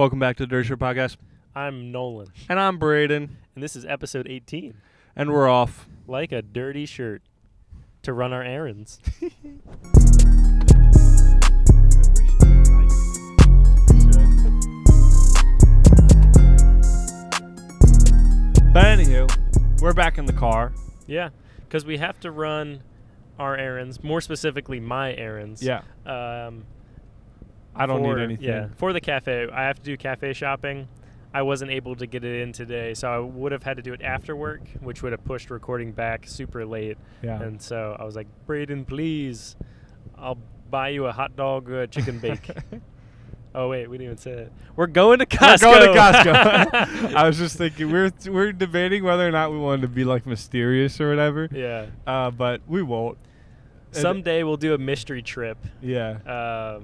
Welcome back to the Dirty Shirt Podcast. I'm Nolan. And I'm Braden. And this is episode 18. And we're off. Like a dirty shirt. To run our errands. But anywho, we're back in the car. Yeah, because we have to run our errands, more specifically my errands. Yeah. I don't need anything. Yeah, for the cafe. I have to do cafe shopping. I wasn't able to get it in today, so I would have had to do it after work, which would have pushed recording back super late. Yeah. And so I was like, Braden, please, I'll buy you a hot dog, chicken bake. Oh, wait, we didn't even say it. We're going to Costco. We're going to Costco. I was just thinking, we're debating whether or not we wanted to be like mysterious or whatever. Yeah. But we won't. Someday we'll do a mystery trip. Yeah.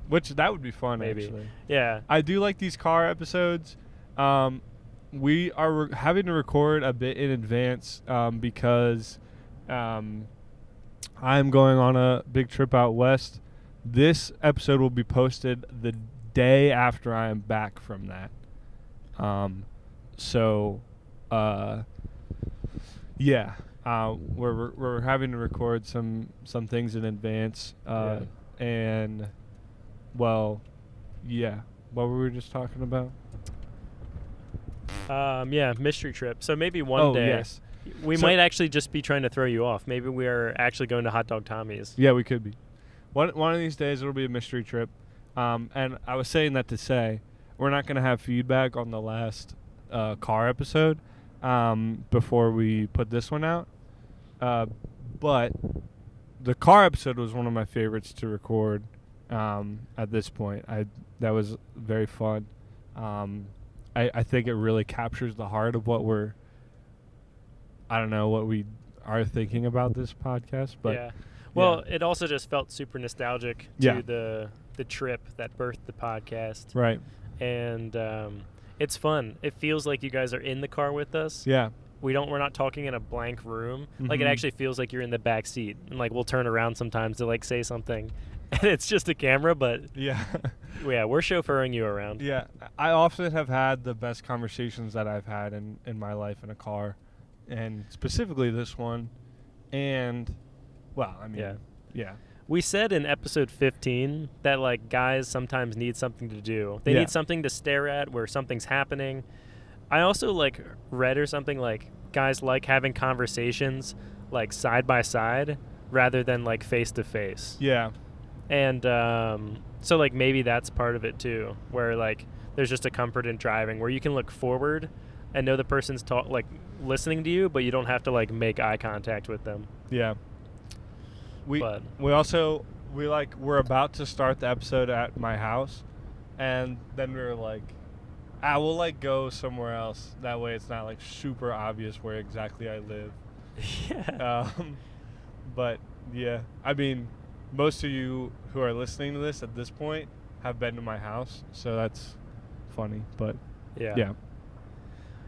Which that would be fun, maybe. Actually. Yeah. I do like these car episodes. We are having to record a bit in advance because I'm going on a big trip out west. This episode will be posted the day after I am back from that. Yeah. We're having to record some things in advance. And well, yeah. What were we just talking about? Yeah, mystery trip. So maybe one day. Yes. We might actually just be trying to throw you off. Maybe we are actually going to Hot Dog Tommy's. Yeah, we could be. One of these days it'll be a mystery trip. And I was saying that to say we're not going to have feedback on the last car episode before we put this one out. But the car episode was one of my favorites to record. At this point, that was very fun. I think it really captures the heart of what we are thinking about this podcast. But yeah. Well, it also just felt super nostalgic to the trip that birthed the podcast. Right. And it's fun. It feels like you guys are in the car with us. Yeah. We're not talking in a blank room. Mm-hmm. Like, it actually feels like you're in the back seat. And like, we'll turn around sometimes to like say something. And it's just a camera, but yeah, we're chauffeuring you around. Yeah, I often have had the best conversations that I've had in my life in a car, and specifically this one. And, well, I mean, yeah. We said in episode 15 that like guys sometimes need something to do. They need something to stare at where something's happening. I also like read or something like guys like having conversations like side by side rather than like face to face. Yeah. And so, like, maybe that's part of it, too, where, like, there's just a comfort in driving where you can look forward and know the person's listening to you, but you don't have to, like, make eye contact with them. Yeah. We're about to start the episode at my house, and then we were like, we'll, like, go somewhere else. That way it's not, like, super obvious where exactly I live. Yeah. But, yeah, I mean, most of you who are listening to this at this point have been to my house, so that's funny. But yeah,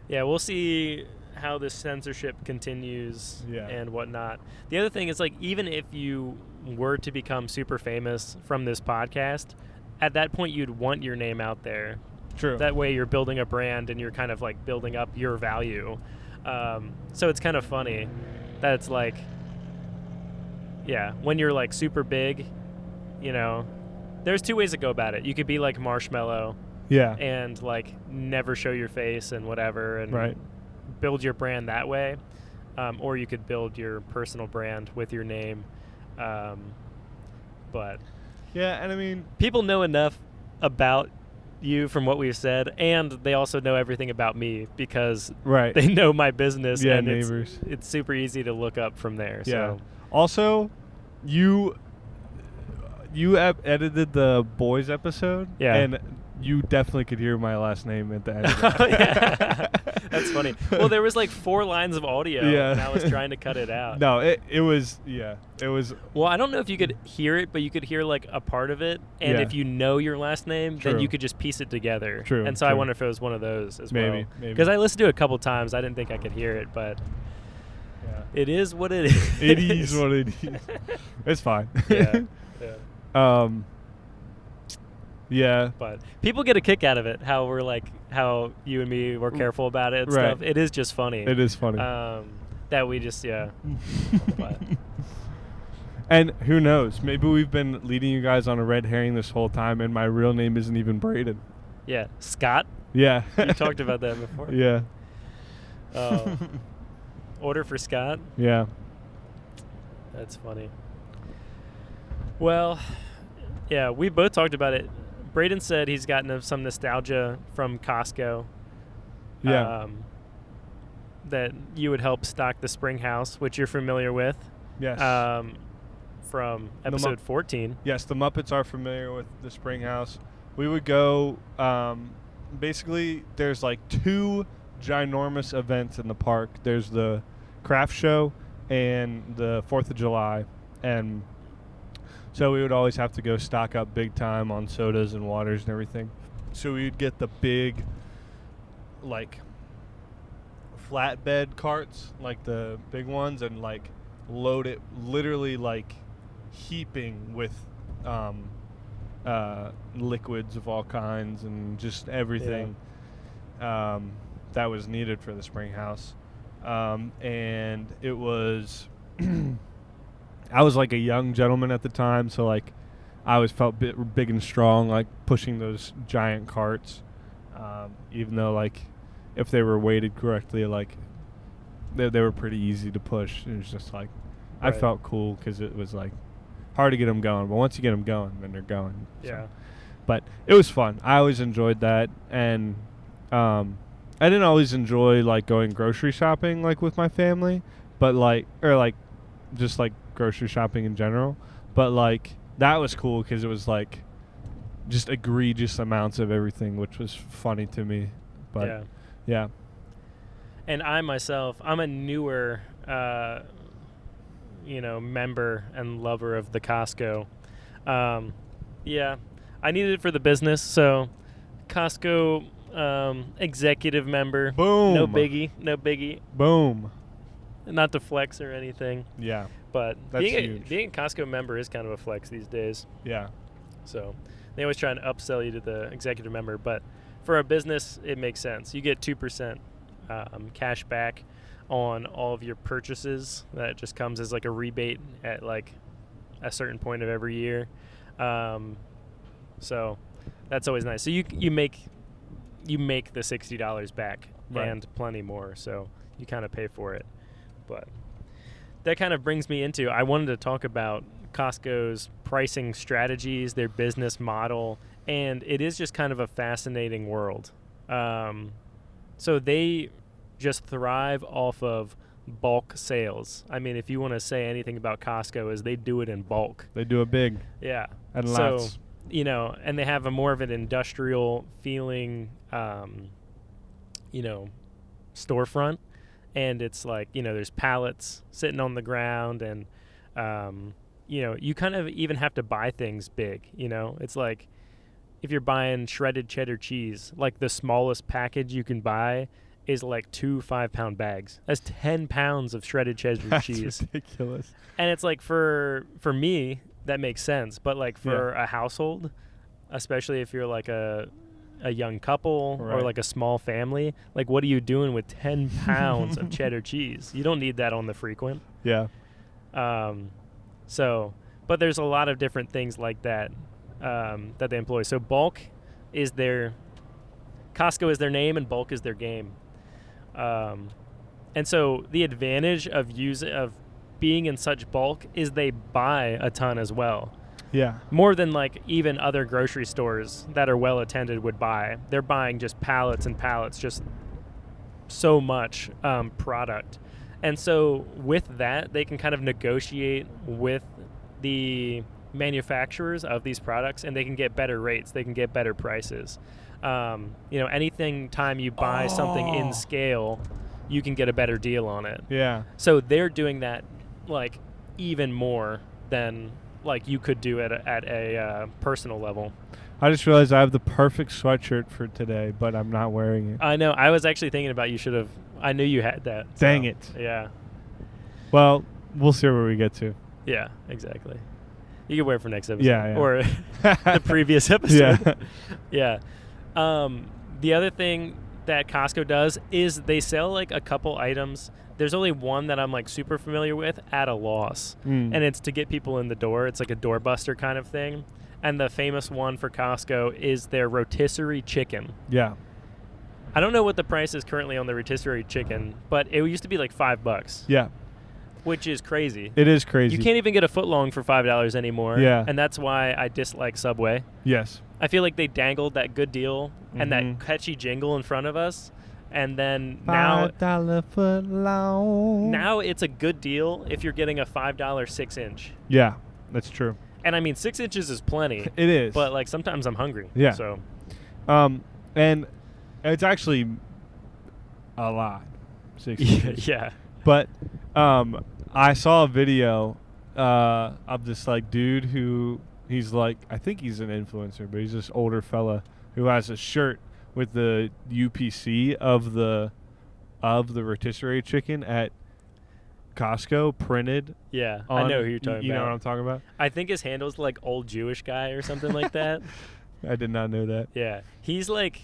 we'll see how this censorship continues and whatnot. The other thing is, like, even if you were to become super famous from this podcast, at that point you'd want your name out there. True. That way you're building a brand and you're kind of like building up your value. So it's kind of funny that it's like, when you're like super big, there's two ways to go about it. You could be like Marshmallow, and like never show your face and whatever, and build your brand that way, or you could build your personal brand with your name. But and I mean, people know enough about you from what we've said, and they also know everything about me because they know my business. And neighbors. It's super easy to look up from there. So. Also, you edited the boys episode, and you definitely could hear my last name at the end of that. Oh, yeah. That's funny. Well, there was like 4 lines of audio, and I was trying to cut it out. No, it was. Well, I don't know if you could hear it, but you could hear like a part of it, and if you know your last name, then you could just piece it together. True. And so I wonder if it was one of those as well. Maybe. Because I listened to it a couple times. I didn't think I could hear it, but it is what it is. It is what it is. It's fine. Yeah. Yeah. But people get a kick out of it. How we're like, how you and me were careful about it and Right. stuff. It is just funny. It is funny. That we just But And who knows? Maybe we've been leading you guys on a red herring this whole time, and my real name isn't even Braden. yeah, Scott. Yeah. You talked about that before. Yeah. Order for Scott. Yeah. That's funny. Well, yeah, we both talked about it. Braden said he's gotten some nostalgia from Costco. Yeah. That you would help stock the spring house, which you're familiar with. Yes. From episode 14. Yes, the Muppets are familiar with the spring house. We would go, basically, there's like 2 ginormous events in the park. There's the craft show and the 4th of July. And so we would always have to go stock up big time on sodas and waters and everything. So we would get the big, like, flatbed carts, like the big ones, and like load it, literally like heaping with liquids of all kinds and just everything that was needed for the spring house. And it was I was like a young gentleman at the time, so like I always felt big and strong, like pushing those giant carts, even though like if they were weighted correctly, like they were pretty easy to push. It was just like I felt cool because it was like hard to get them going, but once you get them going, then they're going. Yeah. So. But it was fun. I always enjoyed that, and I didn't always enjoy like going grocery shopping like with my family, but like just like grocery shopping in general. But like that was cool because it was like just egregious amounts of everything, which was funny to me. But yeah. And I myself, I'm a newer, member and lover of the Costco. I needed it for the business, so Costco executive member. Boom. No biggie. Boom. Not to flex or anything. Yeah. But That's being huge. a Costco member is kind of a flex these days. Yeah. So they always try and upsell you to the executive member, but for a business, it makes sense. You get 2% cash back on all of your purchases. That just comes as like a rebate at like a certain point of every year. So that's always nice. So you make the $60 back and plenty more. So you kind of pay for it. But that kind of brings me into, I wanted to talk about Costco's pricing strategies, their business model, and it is just kind of a fascinating world. So they just thrive off of bulk sales. I mean, if you want to say anything about Costco, is they do it in bulk. They do it big. Yeah. And so, lots. And they have a more of an industrial feeling, storefront. And it's like, there's pallets sitting on the ground, and, you kind of even have to buy things big, It's like if you're buying shredded cheddar cheese, like the smallest package you can buy is like 2 5-pound bags. That's 10 pounds of shredded cheddar cheese. That's ridiculous. And it's like for me, that makes sense. But like for a household, especially if you're like a young couple or like a small family, like what are you doing with 10 pounds of cheddar cheese? You don't need that on the frequent. Yeah. But there's a lot of different things like that that they employ. So bulk is Costco is their name, and bulk is their game. And so the advantage of being in such bulk is they buy a ton as well. Yeah. More than like even other grocery stores that are well attended would buy. They're buying just pallets and pallets, just so much product. And so with that, they can kind of negotiate with the manufacturers of these products, and they can get better rates. They can get better prices. Anything time you buy something in scale, you can get a better deal on it. Yeah. So they're doing that like even more than like you could do at a personal level. I just realized I have the perfect sweatshirt for today, but I'm not wearing it. I know. I was actually thinking about I knew you had that. Dang it. Yeah. Well, we'll see where we get to. Yeah, exactly. You can wear it for next episode. Yeah. Or the previous episode. Yeah. Yeah. The other thing that Costco does is they sell like a couple items. There's only one that I'm like super familiar with at a loss. And it's to get people in the door. It's like a doorbuster kind of thing. And the famous one for Costco is their rotisserie chicken. Yeah. I don't know what the price is currently on the rotisserie chicken, but it used to be like $5. Yeah. Which is crazy. It is crazy. You can't even get a footlong for $5 anymore. Yeah. And that's why I dislike Subway. Yes. I feel like they dangled that good deal and that catchy jingle in front of us. And then now $5 footlong. Now it's a good deal if you're getting a $5 6-inch. Yeah, that's true. And I mean, 6 inches is plenty. It is. But like sometimes I'm hungry. Yeah. So. And it's actually a lot. 6 inches. Yeah. But I saw a video of this like dude who he's like, I think he's an influencer, but he's this older fella who has a shirt with the UPC of the rotisserie chicken at Costco printed. Yeah, on, I know who you're talking about. You know what I'm talking about? I think his handle's like old Jewish guy or something like that. I did not know that. Yeah, he's like,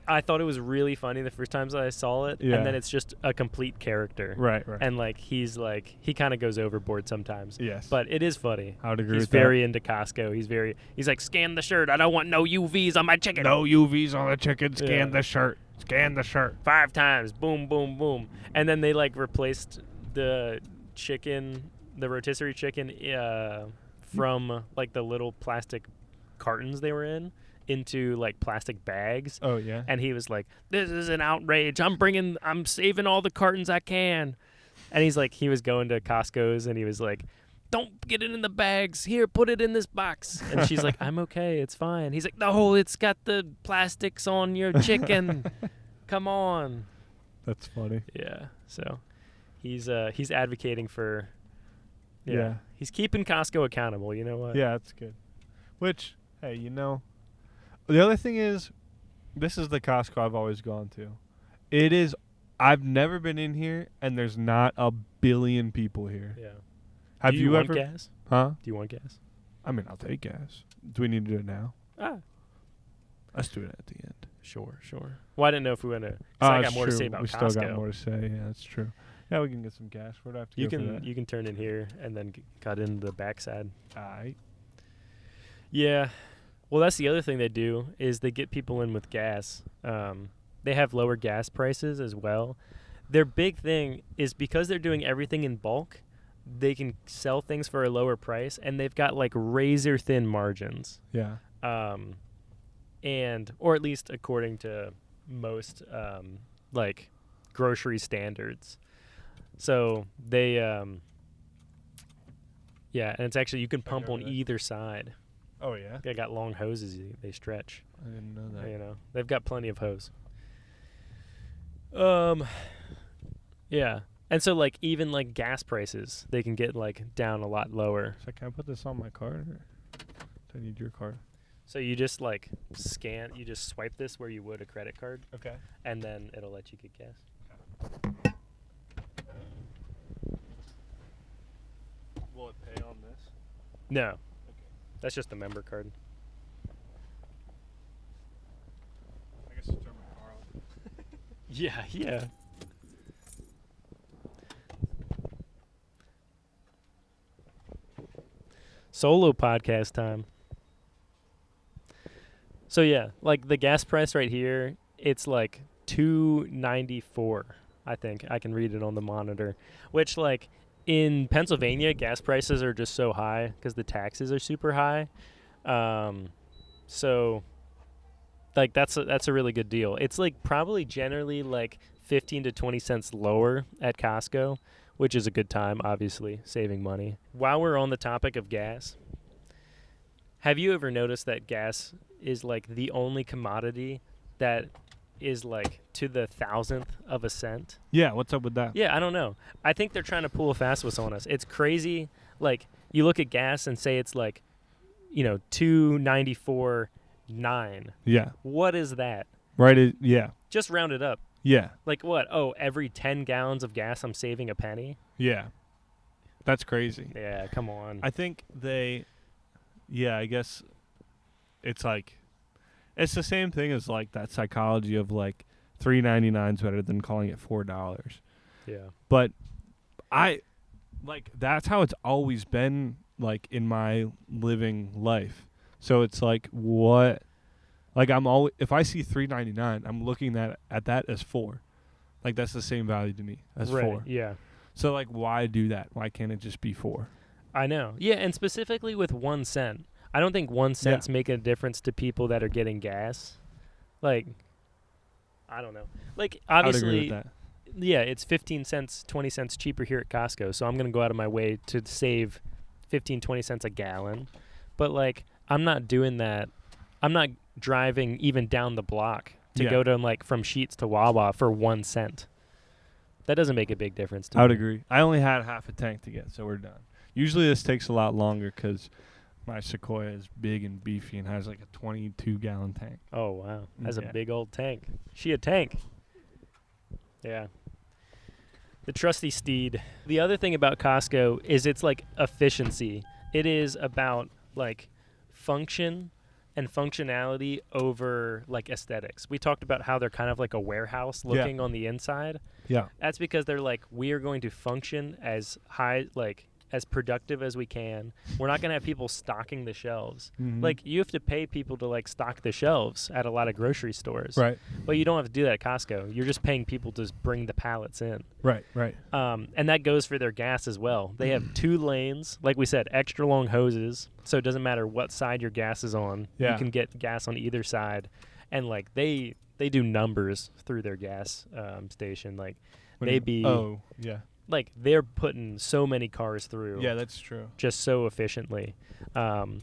I thought it was really funny the first times I saw it, and then it's just a complete character. Right. And like he's like he kind of goes overboard sometimes. Yes. But it is funny. I would agree he's with that. He's very into Costco. He's like, scan the shirt. I don't want no UVs on my chicken. No UVs on the chicken. Scan the shirt. Scan the shirt. 5 times. Boom, boom, boom. And then they like replaced the chicken, the rotisserie chicken, from like the little plastic cartons they were in into like plastic bags. Oh yeah. And he was like, this is an outrage. I'm saving all the cartons I can. And he was going to Costco's and he was like, don't get it in the bags. Here, put it in this box. And she's like, I'm okay. It's fine. He's like, no, it's got the plastics on your chicken. Come on. That's funny. Yeah. So he's advocating for, yeah. He's keeping Costco accountable. You know what? Yeah, that's good. Which, hey, you know, the other thing is, this is the Costco I've always gone to. I've never been in here, and there's not a billion people here. Yeah. Have do you ever? Want gas? Huh? Do you want gas? I mean, I'll take gas. Do we need to do it now? Let's do it at the end. Sure. Well, I didn't know if we went to. I got more to say about we Costco. We still got more to say. Yeah, that's true. Yeah, we can get some gas. Where do I have to go for that? You can turn in here and then cut in the backside. All right. Yeah. Well, that's the other thing they do is they get people in with gas. They have lower gas prices as well. Their big thing is because they're doing everything in bulk, they can sell things for a lower price, and they've got like razor thin margins. Yeah. Or at least according to most like grocery standards. So they and it's actually you can pump on either side. Oh yeah. They got long hoses they stretch. I didn't know that. You know, they've got plenty of hose. Yeah. And so like even like gas prices, they can get like down a lot lower. So can I put this on my card or do I need your card? So you just like you just swipe this where you would a credit card. Okay. And then it'll let you get gas. Will it pay on this? No. Okay. That's just a member card. I guess I'll turn my car on. Yeah. Solo podcast time. So yeah, like the gas price right here, it's like $2.94. I think I can read it on the monitor, which like in Pennsylvania, gas prices are just so high because the taxes are super high. So like that's a really good deal. It's like probably generally like 15 to 20 cents lower at Costco, which is a good time, obviously, saving money. While we're on the topic of gas, have you ever noticed that gas is like the only commodity that is like to the 1,000th of a cent? Yeah, what's up with that? Yeah, I don't know. I think they're trying to pull a fast one on us. It's crazy. Like you look at gas and say it's like, you know, $2.94.9. Yeah. What is that? Right. Yeah. Just round it up. Yeah. Like what? Oh, every 10 gallons of gas I'm saving a penny? Yeah. That's crazy. Yeah, come on. I think I guess it's like, it's the same thing as like that psychology of like $3.99 is better than calling it $4. Yeah. But I like that's how it's always been like in my living life. So it's like what, like I'm always, if I see $3.99, I'm looking at that as 4. Like that's the same value to me as 4. Yeah. So like why do that? Why can't it just be 4? I know. Yeah, and specifically with 1 cent. I don't think 1 cent's making a difference to people that are getting gas. Like, I don't know. Like, obviously, I would agree with that. Yeah, it's 15 cents, 20 cents cheaper here at Costco, so I'm going to go out of my way to save 15, 20 cents a gallon. But, like, I'm not doing that. I'm not driving even down the block to go to, like, from Sheetz to Wawa for 1 cent. That doesn't make a big difference to me. I would agree. I only had half a tank to get, so we're done. Usually this takes a lot longer because my Sequoia is big and beefy and has like a 22-gallon tank. Oh, wow. That's a big old tank. She a tank. Yeah. The trusty steed. The other thing about Costco is it's like efficiency. It is about like function and functionality over like aesthetics. We talked about how they're kind of like a warehouse looking on the inside. Yeah. That's because they're like, we are going to function as as productive as we can. We're not going to have people stocking the shelves. Mm-hmm. Like, you have to pay people to like stock the shelves at a lot of grocery stores. Right. But you don't have to do that at Costco. You're just paying people to bring the pallets in. Right. And that goes for their gas as well. They have 2 lanes, like we said, extra long hoses. So it doesn't matter what side your gas is on. Yeah. You can get gas on either side. And like they do numbers through their gas station. Like like they're putting so many cars through. Yeah, that's true. Just so efficiently. And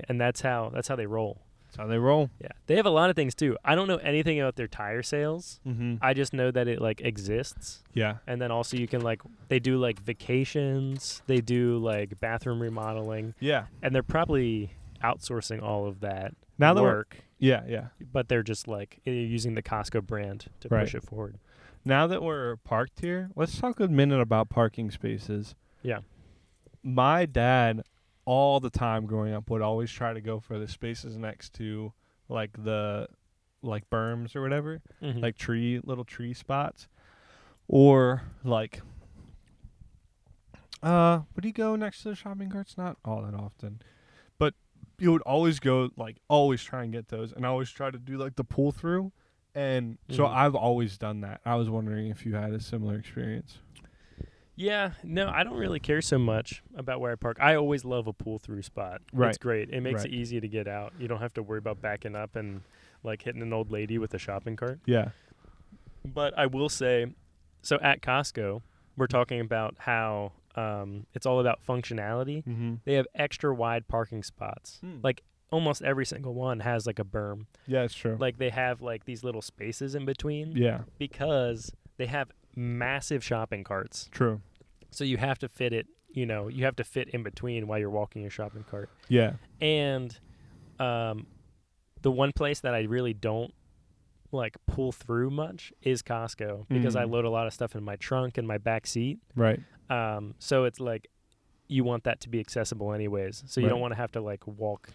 that's how they roll. That's how they roll. Yeah. They have a lot of things too. I don't know anything about their tire sales. Mm-hmm. I just know that it like exists. Yeah. And then also you can like, they do like vacations. They do like bathroom remodeling. Yeah. And they're probably outsourcing all of that now work. Yeah. But they're just like using the Costco brand to push it forward. Now that we're parked here, let's talk a minute about parking spaces. Yeah. My dad, all the time growing up, would always try to go for the spaces next to like the berms or whatever, like little tree spots, or like would he go next to the shopping carts? Not all that often, but he would always go, like, always try and get those, and always try to do like the pull through. And so I've always done that. I was wondering if you had a similar experience. Yeah, no, I don't really care so much about where I park. I always love a pull-through spot. Right. It's great. It makes it easy to get out. You don't have to worry about backing up and, like, hitting an old lady with a shopping cart. Yeah. But I will say, so at Costco, we're talking about how it's all about functionality. Mm-hmm. They have extra wide parking spots. Like, almost every single one has, like, a berm. Yeah, it's true. Like, they have, like, these little spaces in between. Yeah. Because they have massive shopping carts. True. So you have to fit it, you have to fit in between while you're walking your shopping cart. Yeah. And the one place that I really don't, like, pull through much is Costco because I load a lot of stuff in my trunk and my back seat. Right. So it's like you want that to be accessible anyways. So you don't want to have to, like, walk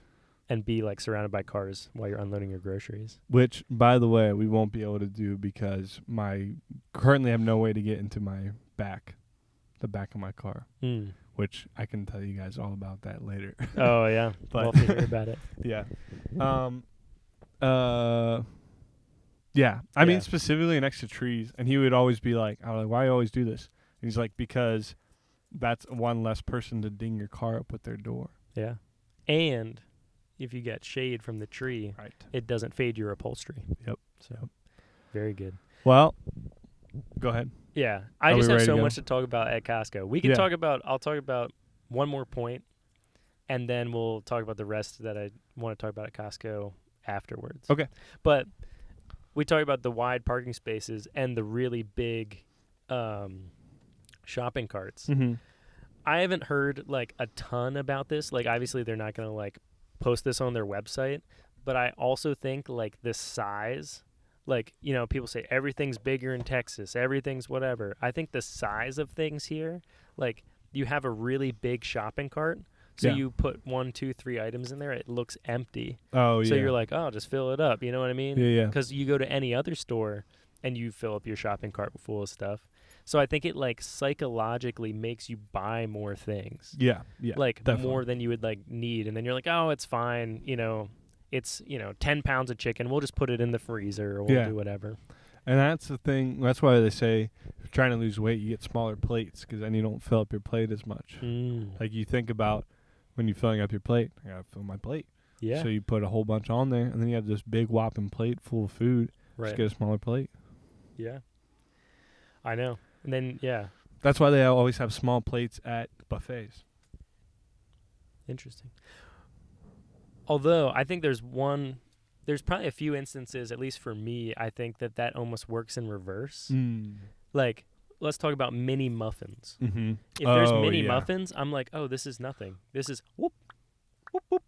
and be, like, surrounded by cars while you're unloading your groceries. Which, by the way, we won't be able to do because currently have no way to get into the back of my car, which I can tell you guys all about that later. Oh, yeah. But Love to hear about it. Yeah. Yeah. I mean, specifically next to trees. And he would always be like, I was like, why you always do this? And he's like, because that's one less person to ding your car up with their door. Yeah. And if you get shade from the tree, it doesn't fade your upholstery. Yep. So, very good. Well, go ahead. Yeah. I just have so much to talk about at Costco. We can I'll talk about one more point, and then we'll talk about the rest that I want to talk about at Costco afterwards. Okay. But we talk about the wide parking spaces and the really big shopping carts. Mm-hmm. I haven't heard, like, a ton about this. Like, obviously, they're not going to, like, post this on their website, but I also think, like, the size, like, people say everything's bigger in Texas, everything's whatever. I think the size of things here, like, you have a really big shopping cart. So Yeah. you put 1, 2, 3 items in there, it looks empty. Oh, yeah. So you're like, oh, just fill it up. You know what I mean? Yeah, yeah. Because you go to any other store and you fill up your shopping cart full of stuff. So I think it like psychologically makes you buy more things. Yeah, Like definitely. more than you would like need. And then you're like, oh, it's fine. It's 10 pounds of chicken. We'll just put it in the freezer or we'll do whatever. And that's the thing. That's why they say if you're trying to lose weight, you get smaller plates because then you don't fill up your plate as much. Like you think about when you're filling up your plate, I got to fill my plate. Yeah. So you put a whole bunch on there, and then you have this big whopping plate full of food. Right. Just get a smaller plate. Yeah. I know. And then, yeah. That's why they always have small plates at buffets. Interesting. Although, I think there's probably a few instances, at least for me, I think that almost works in reverse. Like, let's talk about mini muffins. Mm-hmm. If there's mini muffins, I'm like, oh, this is nothing. This is whoop, whoop, whoop.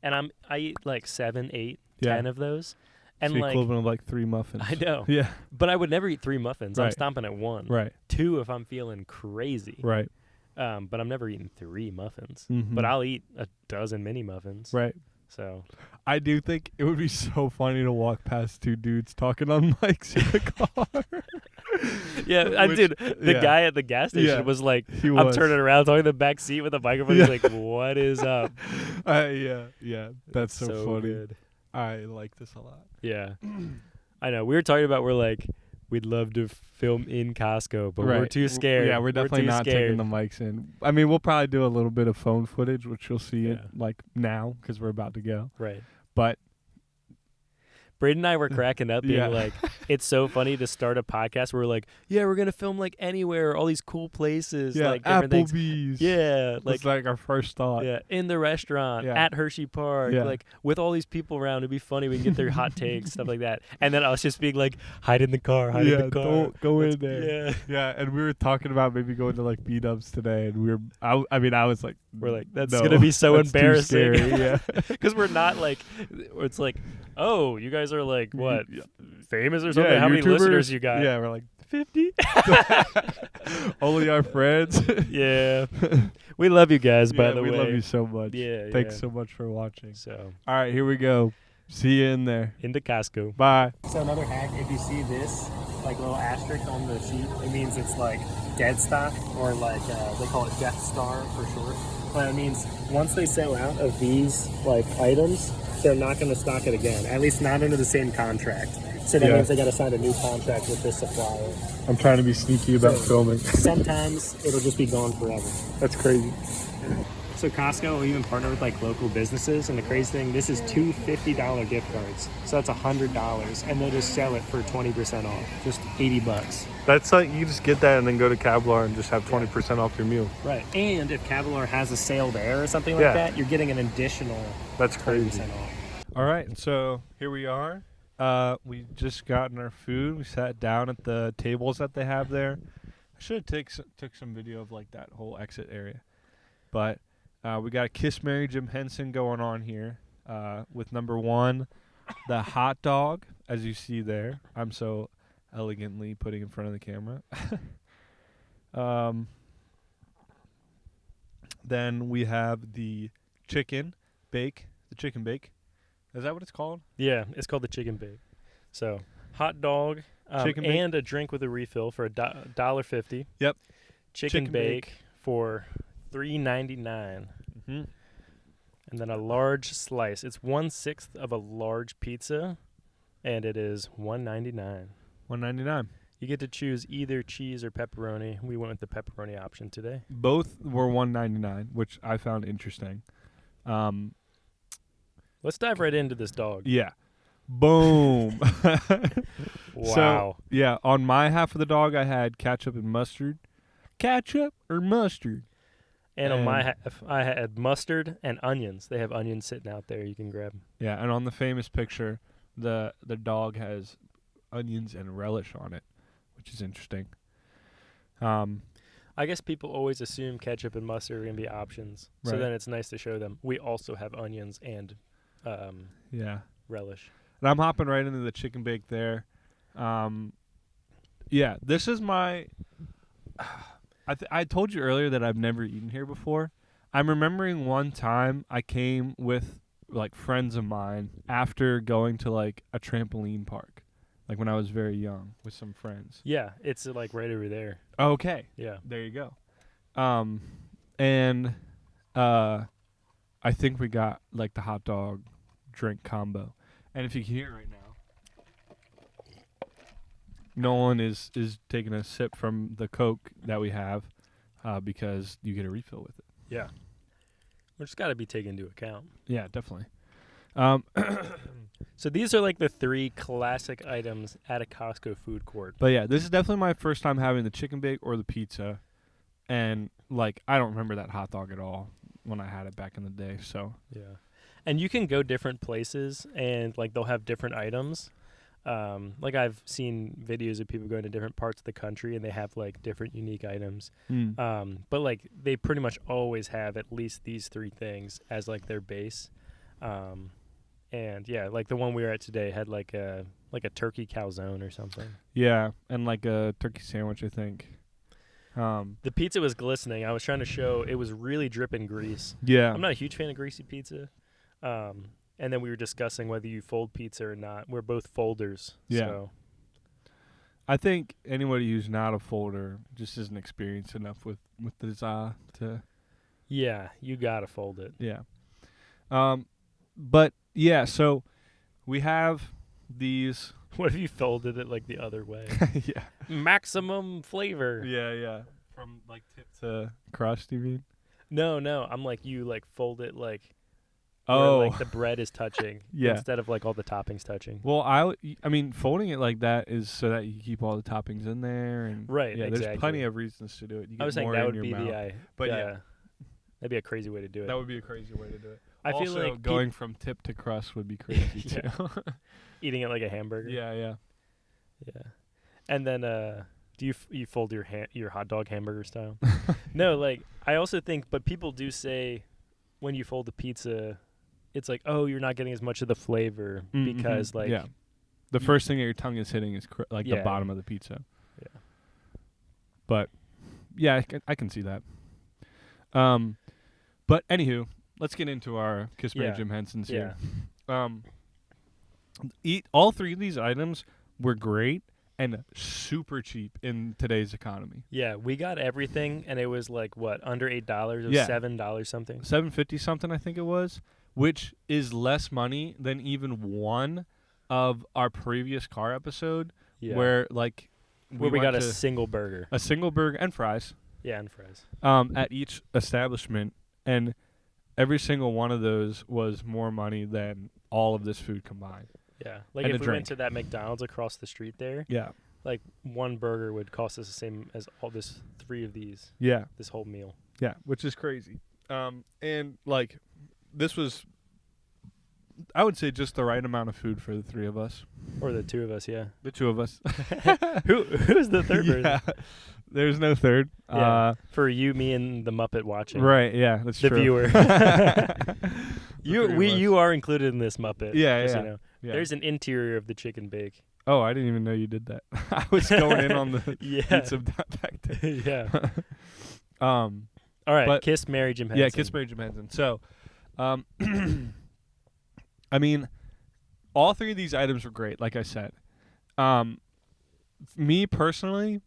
And I eat like 7, 8, 10 of those. And it's the like, equivalent of like 3 muffins. I know. Yeah. But I would never eat 3 muffins. Right. I'm stopping at 1. Right. 2 if I'm feeling crazy. Right. But I'm never eating 3 muffins. Mm-hmm. But I'll eat a dozen mini muffins. Right. So I do think it would be so funny to walk past 2 dudes talking on mics in the car. Dude, the guy at the gas station was like, I'm turning around, talking in the back seat with a microphone. He's like, what is up? Yeah. That's so funny. Good. I like this a lot. Yeah. I know. We were talking about, we're like, we'd love to film in Costco, but we're too scared. Yeah, we're definitely not taking the mics in. I mean, we'll probably do a little bit of phone footage, which you'll see it like now because we're about to go. Right. But Braden and I were cracking up being like, it's so funny to start a podcast where we're like, yeah, we're going to film like anywhere, all these cool places. Yeah, like different Applebee's. Things. Yeah. It's like our first thought. Yeah, in the restaurant, at Hershey Park, like with all these people around. It'd be funny. We can get their hot takes, stuff like that. And then I was just being like, hide in the car, hide in the car. Don't go in there. Yeah, and we were talking about maybe going to like B-dubs today, and I was like, we're like, that's going to be so embarrassing. Yeah. Because we're not like, it's like, oh, you guys are like, what, famous or something? How many listeners you got? Yeah, we're like 50. Only our friends. Yeah. We love you guys, by the way. We love you so much. Yeah. Thanks so much for watching. So, all right, here we go. See you in there. Into Costco. Bye. So another hack, if you see this like little asterisk on the sheet, it means it's like dead stock, or like they call it Death Star for short. But it means once they sell out of these like items, they're not going to stock it again, at least not under the same contract. So that means they got to sign a new contract with this supplier. I'm trying to be sneaky about filming. Sometimes it'll just be gone forever. That's crazy. So Costco will even partner with like local businesses, and the crazy thing, this is 2 $50 gift cards. So that's $100, and they'll just sell it for 20% off, just $80. That's like, you just get that and then go to Kevlar and just have 20% off your meal. Right. And if Kevlar has a sale there or something like that, you're getting an additional That's crazy. 20% off. All right, so here we are. We just gotten our food. We sat down at the tables that they have there. I should have took some video of like that whole exit area. But we got a Kiss Mary Jim Henson going on here with number 1, the hot dog, as you see there. I'm so elegantly putting in front of the camera. Then we have the chicken bake. The chicken bake. Is that what it's called? Yeah, it's called the chicken bake. So, hot dog chicken and a drink with a refill for $1.50. Yep. Chicken bake for $3.99. Mm-hmm. And then a large slice. It's 1/6 of a large pizza, and it is $1.99. $1.99. You get to choose either cheese or pepperoni. We went with the pepperoni option today. Both were $1.99, which I found interesting. Let's dive right into this dog. Yeah. Boom. Wow. So, yeah, on my half of the dog, I had ketchup and mustard. Ketchup or mustard? And on my half, I had mustard and onions. They have onions sitting out there you can grab. Yeah, and on the famous picture, the dog has onions and relish on it, which is interesting. I guess people always assume ketchup and mustard are going to be options. Right. So then it's nice to show them. We also have onions and relish. And I'm hopping right into the chicken bake there. Yeah, this is my... I told you earlier that I've never eaten here before. I'm remembering one time I came with like friends of mine after going to like a trampoline park, like when I was very young with some friends. Yeah, it's like right over there. Okay, Yeah. there you go. And I think we got like the hot dog drink combo. And if you can hear right now, Nolan is taking a sip from the Coke that we have because you get a refill with it. Yeah. Which has got to be taken into account. Yeah, definitely. So these are like the 3 classic items at a Costco food court. But yeah, this is definitely my first time having the chicken bake or the pizza. And like, I don't remember that hot dog at all when I had it back in the day. So Yeah. And you can go different places and like they'll have different items. Like I've seen videos of people going to different parts of the country and they have like different unique items. But like they pretty much always have at least these 3 things as like their base. And yeah, like the one we were at today had like a turkey calzone or something. yeah, and like a turkey sandwich, I think. The pizza was glistening. I was trying to show it was really dripping grease. Yeah. I'm not a huge fan of greasy pizza. And then we were discussing whether you fold pizza or not. We're both folders. Yeah. So. I think anybody who's not a folder just isn't experienced enough with the za to. Yeah, you gotta fold it. Yeah. But yeah, so we have these. What if you folded it like the other way? Yeah. Maximum flavor. Yeah. From like tip to crust, you mean? No. I'm like you like fold it like. Oh. Where, like the bread is touching. Yeah. Instead of like all the toppings touching. Well, I mean, folding it like that is so that you keep all the toppings in there, and Right. yeah, exactly. there's plenty of reasons to do it. You get I was saying more that in would your be mouth. But yeah, that'd be a crazy way to do it. that would be a crazy way to do it. I also, feel like going from tip to crust would be crazy Yeah. too. eating it like a hamburger. Yeah. Yeah. And then do you fold your hot dog hamburger style? No, like I also think but people do say when you fold the pizza it's like, "Oh, you're not getting as much of the flavor because like yeah. The first thing that your tongue is hitting is the Yeah. bottom of the pizza." Yeah. But yeah, I can see that. But anywho, let's get into our Kiss Mary Yeah. Jim Henson's Yeah. here. All 3 of these items were great and super cheap in today's economy. Yeah, we got everything and it was like what, under $8 or Yeah. $7 something. $7.50 something, I think it was, which is less money than even one of our previous car episode Yeah. where like we went got a to single burger. a single burger and fries Yeah, and fries. at each establishment, and every single one of those was more money than all of this food combined. Yeah. Like And if a we went drink. to that McDonald's across the street there, Yeah. like one burger would cost us the same as all this 3 of these, Yeah. this whole meal. Yeah, which is crazy. And like this was, I would say, just the right amount of food for the 3 of us. Or the 2 of us, yeah. The 2 of us. Who's the third Yeah. person? There's no third. Yeah. For you, me, and the Muppet watching. Right, yeah, that's The true. viewer. The 3 of us. You are included in this Muppet. Yeah, just yeah. so you know. Yeah. There's an interior of the chicken bake. Oh, I didn't even know you did that. I was going in on the Yeah. pizza back then. Yeah. All All right. but- Kiss Mary Jim Henson. Yeah, Kiss Mary Jim Henson. So, I mean, all 3 of these items were great, like I said. Me personally,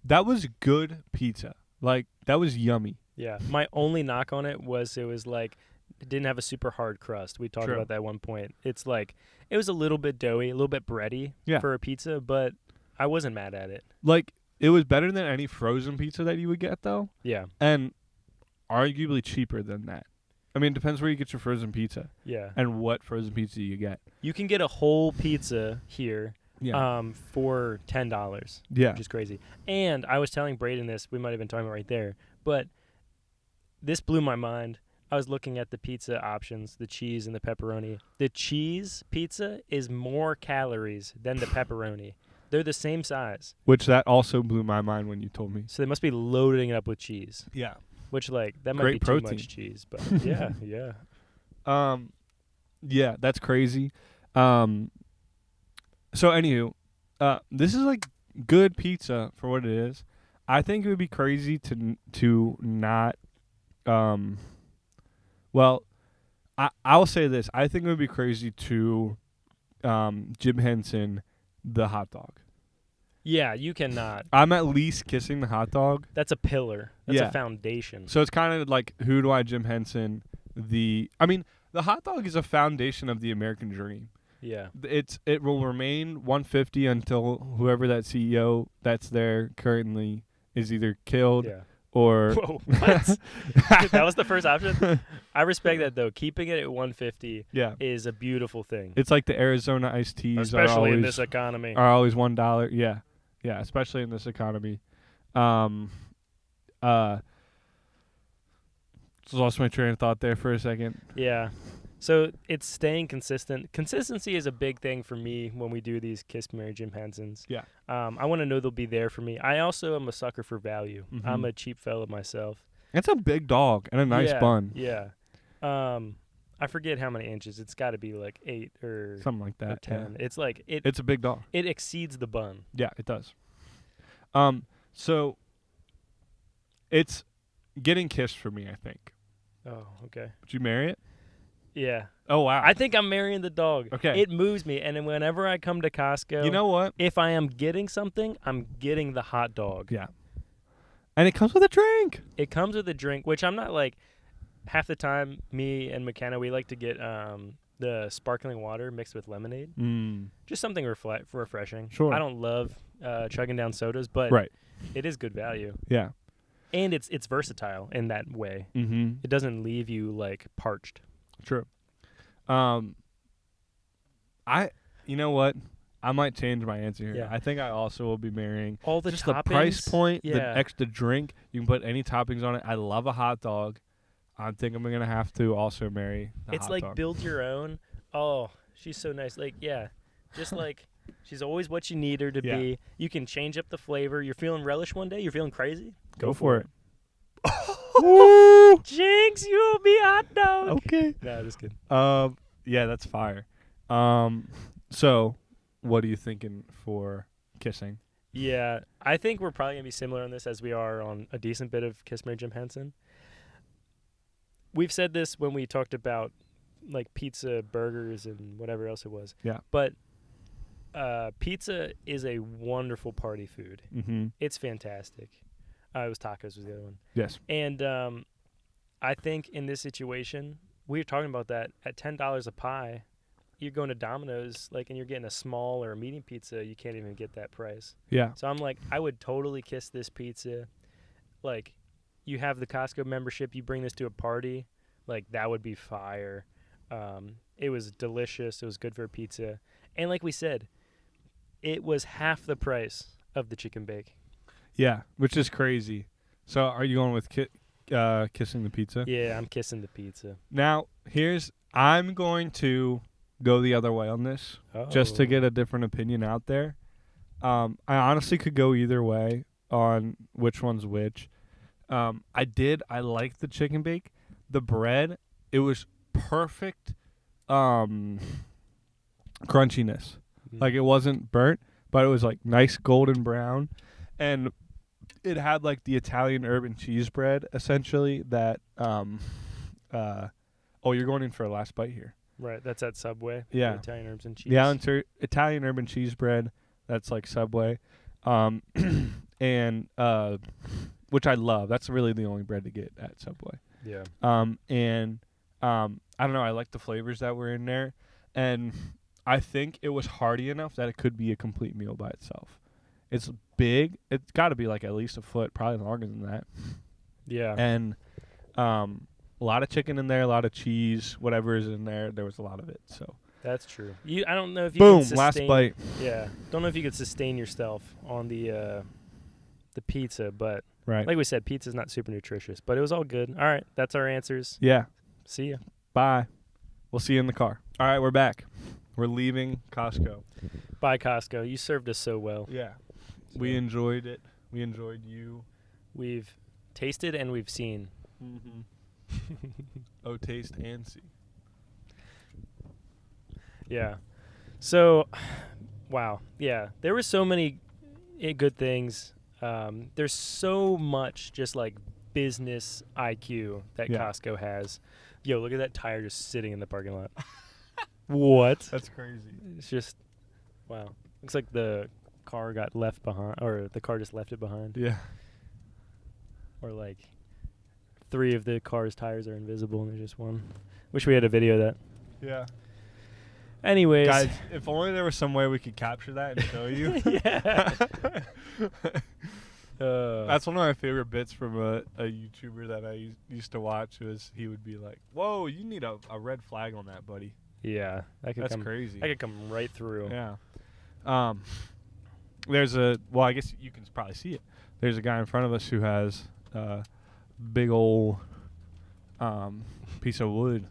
that was good pizza. Like, that was yummy. Yeah. My only knock on it was like it didn't have a super hard crust. We talked True. about that at one point. It's like it was a little bit doughy, a little bit bready Yeah. for a pizza, but I wasn't mad at it. Like, it was better than any frozen pizza that you would get, though, Yeah. and arguably cheaper than that. I mean, it depends where you get your frozen pizza Yeah. and what frozen pizza you get. You can get a whole pizza here Yeah. for $10. Yeah. Which is crazy. And I was telling Braden this, we might have been talking about right there, but this blew my mind. I was looking at the pizza options, the cheese and the pepperoni. The cheese pizza is more calories than the pepperoni. They're the same size. Which that also blew my mind when you told me. So they must be loading it up with cheese, Yeah. which like that might Great be protein. too much cheese, but yeah. Yeah, that's crazy. So anywho, this is like good pizza for what it is. I think it would be crazy to not. Well, I'll say this. I think it would be crazy to Jim Henson the hot dog. Yeah, you cannot. I'm at least kissing the hot dog. That's a pillar. That's Yeah. a foundation. So it's kind of like, who do I Jim Henson I mean, the hot dog is a foundation of the American dream. Yeah. It will remain 150 until whoever that CEO that's there currently is either killed Yeah. or Whoa, what? That was the first option? I respect that, though. Keeping it at 150 is a beautiful thing. It's like the Arizona iced teas Especially in this economy. Are always $1. Yeah. Yeah, especially in this economy. Just lost my train of thought there for a second. Yeah. So it's staying consistent. Consistency is a big thing for me when we do these Kiss Mary Jim Hensons. Yeah. I want to know they'll be there for me. I also am a sucker for value. Mm-hmm. I'm a cheap fella myself. It's a big dog and a nice bun. Yeah. I forget how many inches. It's got to be like 8 or something like that. Or 10. Yeah. It's like it's a big dog. It exceeds the bun. Yeah, it does. So it's getting kissed for me, I think. Oh, okay. Would you marry it? Yeah. Oh, wow. I think I'm marrying the dog. Okay. It moves me, and then whenever I come to Costco, you know what? If I am getting something, I'm getting the hot dog. Yeah. And it comes with a drink. It comes with a drink, which I'm not like. Half the time, me and McKenna, we like to get the sparkling water mixed with lemonade. Just something refreshing. Sure. I don't love chugging down sodas, but it is good value. Yeah. And it's versatile in that way. Mm-hmm. It doesn't leave you like parched. True. You know what? I might change my answer here. Yeah. I think I also will be marrying all the just toppings, the price point, yeah. the extra drink. You can put any toppings on it. I love a hot dog. I think I'm gonna have to also marry the It's hot like dog. build your own. Oh, she's so nice. Like, yeah, just like she's always what you need her to be. You can change up the flavor. You're feeling relish one day. You're feeling crazy. Go for it. Woo! Jinx, you'll be hot dog. Okay. Nah, just kidding. Yeah, that's fire. So, what are you thinking for kissing? Yeah, I think we're probably gonna be similar on this as we are on a decent bit of Kiss Mary Jim Henson. We've said this when we talked about like pizza, burgers, and whatever else it was. Yeah. But pizza is a wonderful party food. Mm-hmm. It's fantastic. It was tacos was the other one. Yes. And I think in this situation, we were talking about that at $10 a pie, you're going to Domino's, like, and you're getting a small or a medium pizza, you can't even get that price. Yeah. So I'm like, I would totally kiss this pizza. Like, you have the Costco membership, you bring this to a party, like, that would be fire. It was delicious. It was good for a pizza. And like we said, it was half the price of the chicken bake. Yeah, which is crazy. So are you going with kissing the pizza? Yeah, I'm kissing the pizza. Now, I'm going to go the other way on this, just to get a different opinion out there. I honestly could go either way on which one's which. I liked the chicken bake. The bread, it was perfect crunchiness. Mm-hmm. Like, it wasn't burnt, but it was like nice golden brown. And it had like the Italian urban cheese bread, essentially, that you're going in for a last bite here. Right, that's at Subway. Yeah. The Italian herbs and cheese. Yeah, Italian urban cheese bread, that's like Subway. And which I love. That's really the only bread to get at Subway. Yeah. I don't know, I like the flavors that were in there, and I think it was hearty enough that it could be a complete meal by itself. It's big. It's got to be like at least a foot, probably longer than that. Yeah. And a lot of chicken in there, a lot of cheese, whatever is in there. There was a lot of it. So that's true. I don't know if you boom, could sustain, last bite. Yeah. Don't know if you could sustain yourself on the pizza, but right, like we said, pizza's not super nutritious, but it was all good. All right, that's our answers. Yeah. See ya. Bye. We'll see you in the car. All right, we're back. We're leaving Costco. Bye, Costco. You served us so well. Yeah. We enjoyed it. We enjoyed you. We've tasted and we've seen. Mm-hmm. Taste and see. Yeah. So, wow. Yeah. There were so many good things. there's so much just like business IQ that Yeah. Costco has. Yo, look at that tire just sitting in the parking lot. What? That's crazy. It's just, wow. Looks like the car got left behind, or the car just left it behind. Yeah. Or like 3 of the car's tires are invisible and there's just one. Wish we had a video of that. Yeah. Anyways. Guys, if only there was some way we could capture that and show you. Yeah. That's one of my favorite bits from a YouTuber that I used to watch. Was he would be like, "Whoa, you need a red flag on that, buddy." Yeah, That's crazy. I could come right through. Yeah. There's I guess you can probably see it. There's a guy in front of us who has a big old piece of wood.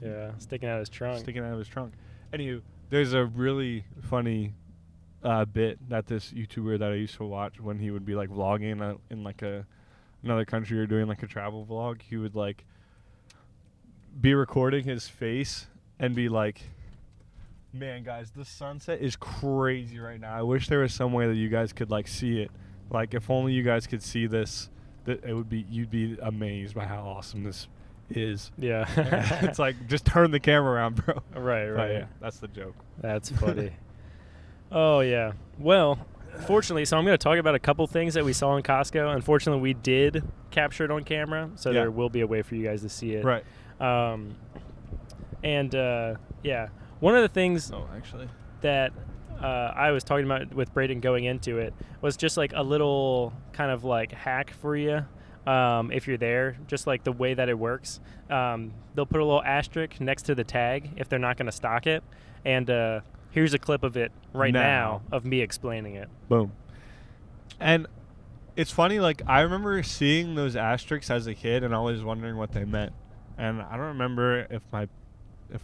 Yeah, sticking out of his trunk. Anywho, there's a really funny bit that this YouTuber that I used to watch when he would be like vlogging in like another country or doing like a travel vlog. He would like be recording his face and be like, "Man, guys, the sunset is crazy right now. I wish there was some way that you guys could like see it. Like if only you guys could see this, that you'd be amazed by how awesome this is." Yeah. It's like, just turn the camera around, bro. Right. But yeah, that's the joke. That's funny. Oh, yeah. Well, fortunately, so I'm going to talk about a couple things that we saw in Costco. Unfortunately, we did capture it on camera, so there will be a way for you guys to see it. Right. Yeah, one of the things Actually. that I was talking about with Braden going into it was just like a little kind of like hack for you. If you're there, just like the way that it works, they'll put a little asterisk next to the tag if they're not going to stock it. And here's a clip of it right now of me explaining it. Boom. And it's funny, like, I remember seeing those asterisks as a kid and always wondering what they meant. And I don't remember if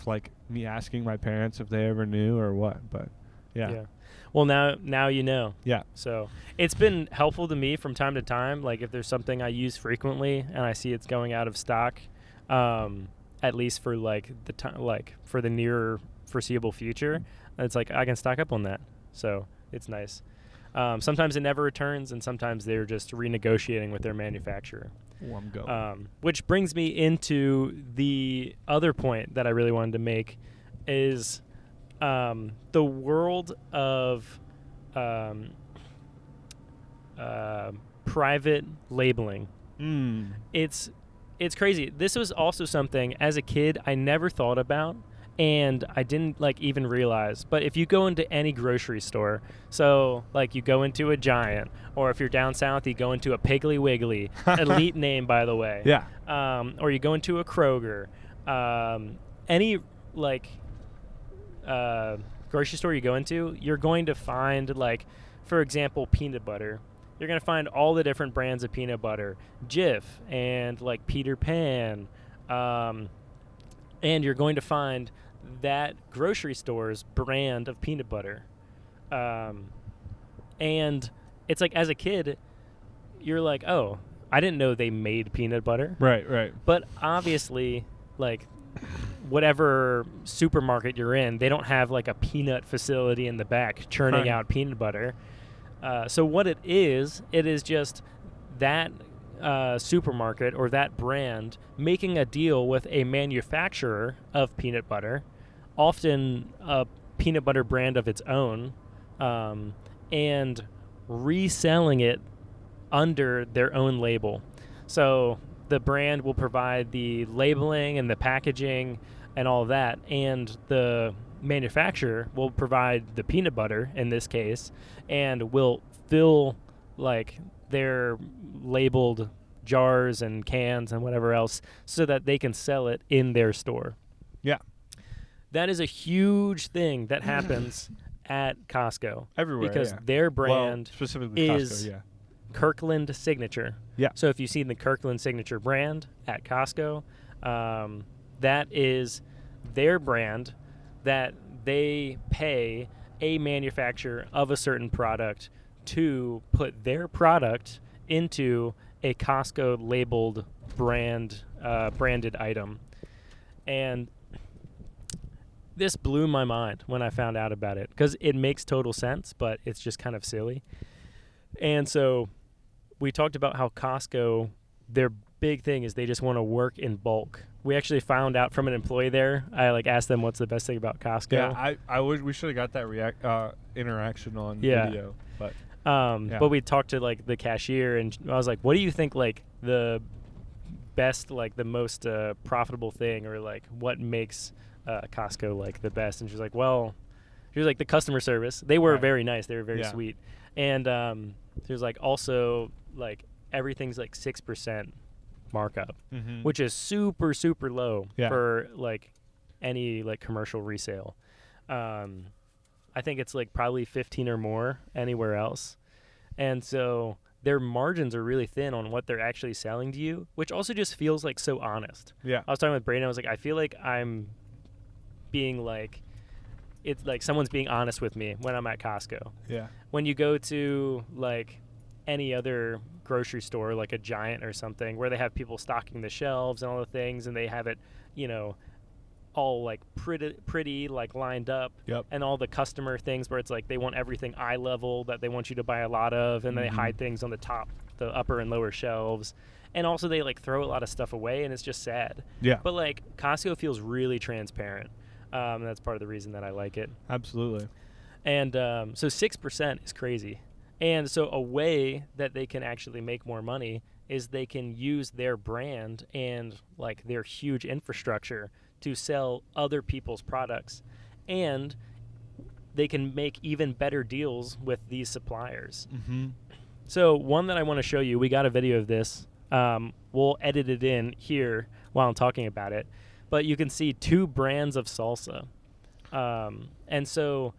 like me asking my parents if they ever knew or what, but yeah. Well, now you know. Yeah. So it's been helpful to me from time to time. Like if there's something I use frequently and I see it's going out of stock, at least for like the time, like for the near foreseeable future, it's like I can stock up on that. So it's nice. Sometimes it never returns, and sometimes they're just renegotiating with their manufacturer. Oh, I'm going. Which brings me into the other point that I really wanted to make is the world of private labeling. It's crazy. This was also something as a kid I never thought about, and I didn't like even realize. But if you go into any grocery store, so like you go into a Giant, or if you're down south, you go into a Piggly Wiggly, elite name by the way. Yeah. Or you go into a Kroger, any like grocery store you go into, you're going to find like, for example, peanut butter. You're going to find all the different brands of peanut butter, Jif and like Peter Pan, and you're going to find that grocery store's brand of peanut butter. And it's like, as a kid, you're like, oh, I didn't know they made peanut butter. Right. But obviously, like, whatever supermarket you're in, they don't have like a peanut facility in the back churning out peanut butter. So what it is just that supermarket or that brand making a deal with a manufacturer of peanut butter, often a peanut butter brand of its own, and reselling it under their own label. So the brand will provide the labeling and the packaging and all of that, and the manufacturer will provide the peanut butter in this case, and will fill like their labeled jars and cans and whatever else so that they can sell it in their store. Yeah. That is a huge thing that happens at Costco. Everywhere, because their brand specifically is Costco, Kirkland Signature. Yeah. So if you see the Kirkland Signature brand at Costco, that is their brand that they pay a manufacturer of a certain product to put their product into a Costco labeled branded item. And this blew my mind when I found out about it, because it makes total sense, but it's just kind of silly. And so we talked about how Costco, their big thing is they just want to work in bulk. We actually found out from an employee there. I asked them what's the best thing about Costco. Yeah, I wish we should have got that interaction on video, but But we talked to the cashier, and I was like, "What do you think the best, the most profitable thing, or what makes Costco the best?" And she's like, "Well," she was like, "the customer service. They were very nice. They were very sweet." And she was like, "Also, everything's 6% markup, which is super super low for any commercial resale. I think it's probably 15 or more anywhere else, and so their margins are really thin on what they're actually selling to you, which also just feels so honest." Yeah, I was talking with Brandon. I was like, I feel like I'm being it's someone's being honest with me when I'm at Costco. Yeah. When you go to any other grocery store, like a Giant or something, where they have people stocking the shelves and all the things, and they have it, all pretty lined up. Yep. And all the customer things where it's they want everything eye level that they want you to buy a lot of, and they hide things on the top, the upper and lower shelves. And also they throw a lot of stuff away, and it's just sad. Yeah. But Costco feels really transparent. That's part of the reason that I like it. Absolutely. And so 6% is crazy. And so a way that they can actually make more money is they can use their brand and their huge infrastructure to sell other people's products, and they can make even better deals with these suppliers. So one that I want to show you, we got a video of this. We'll edit it in here while I'm talking about it, but you can see 2 brands of salsa. And so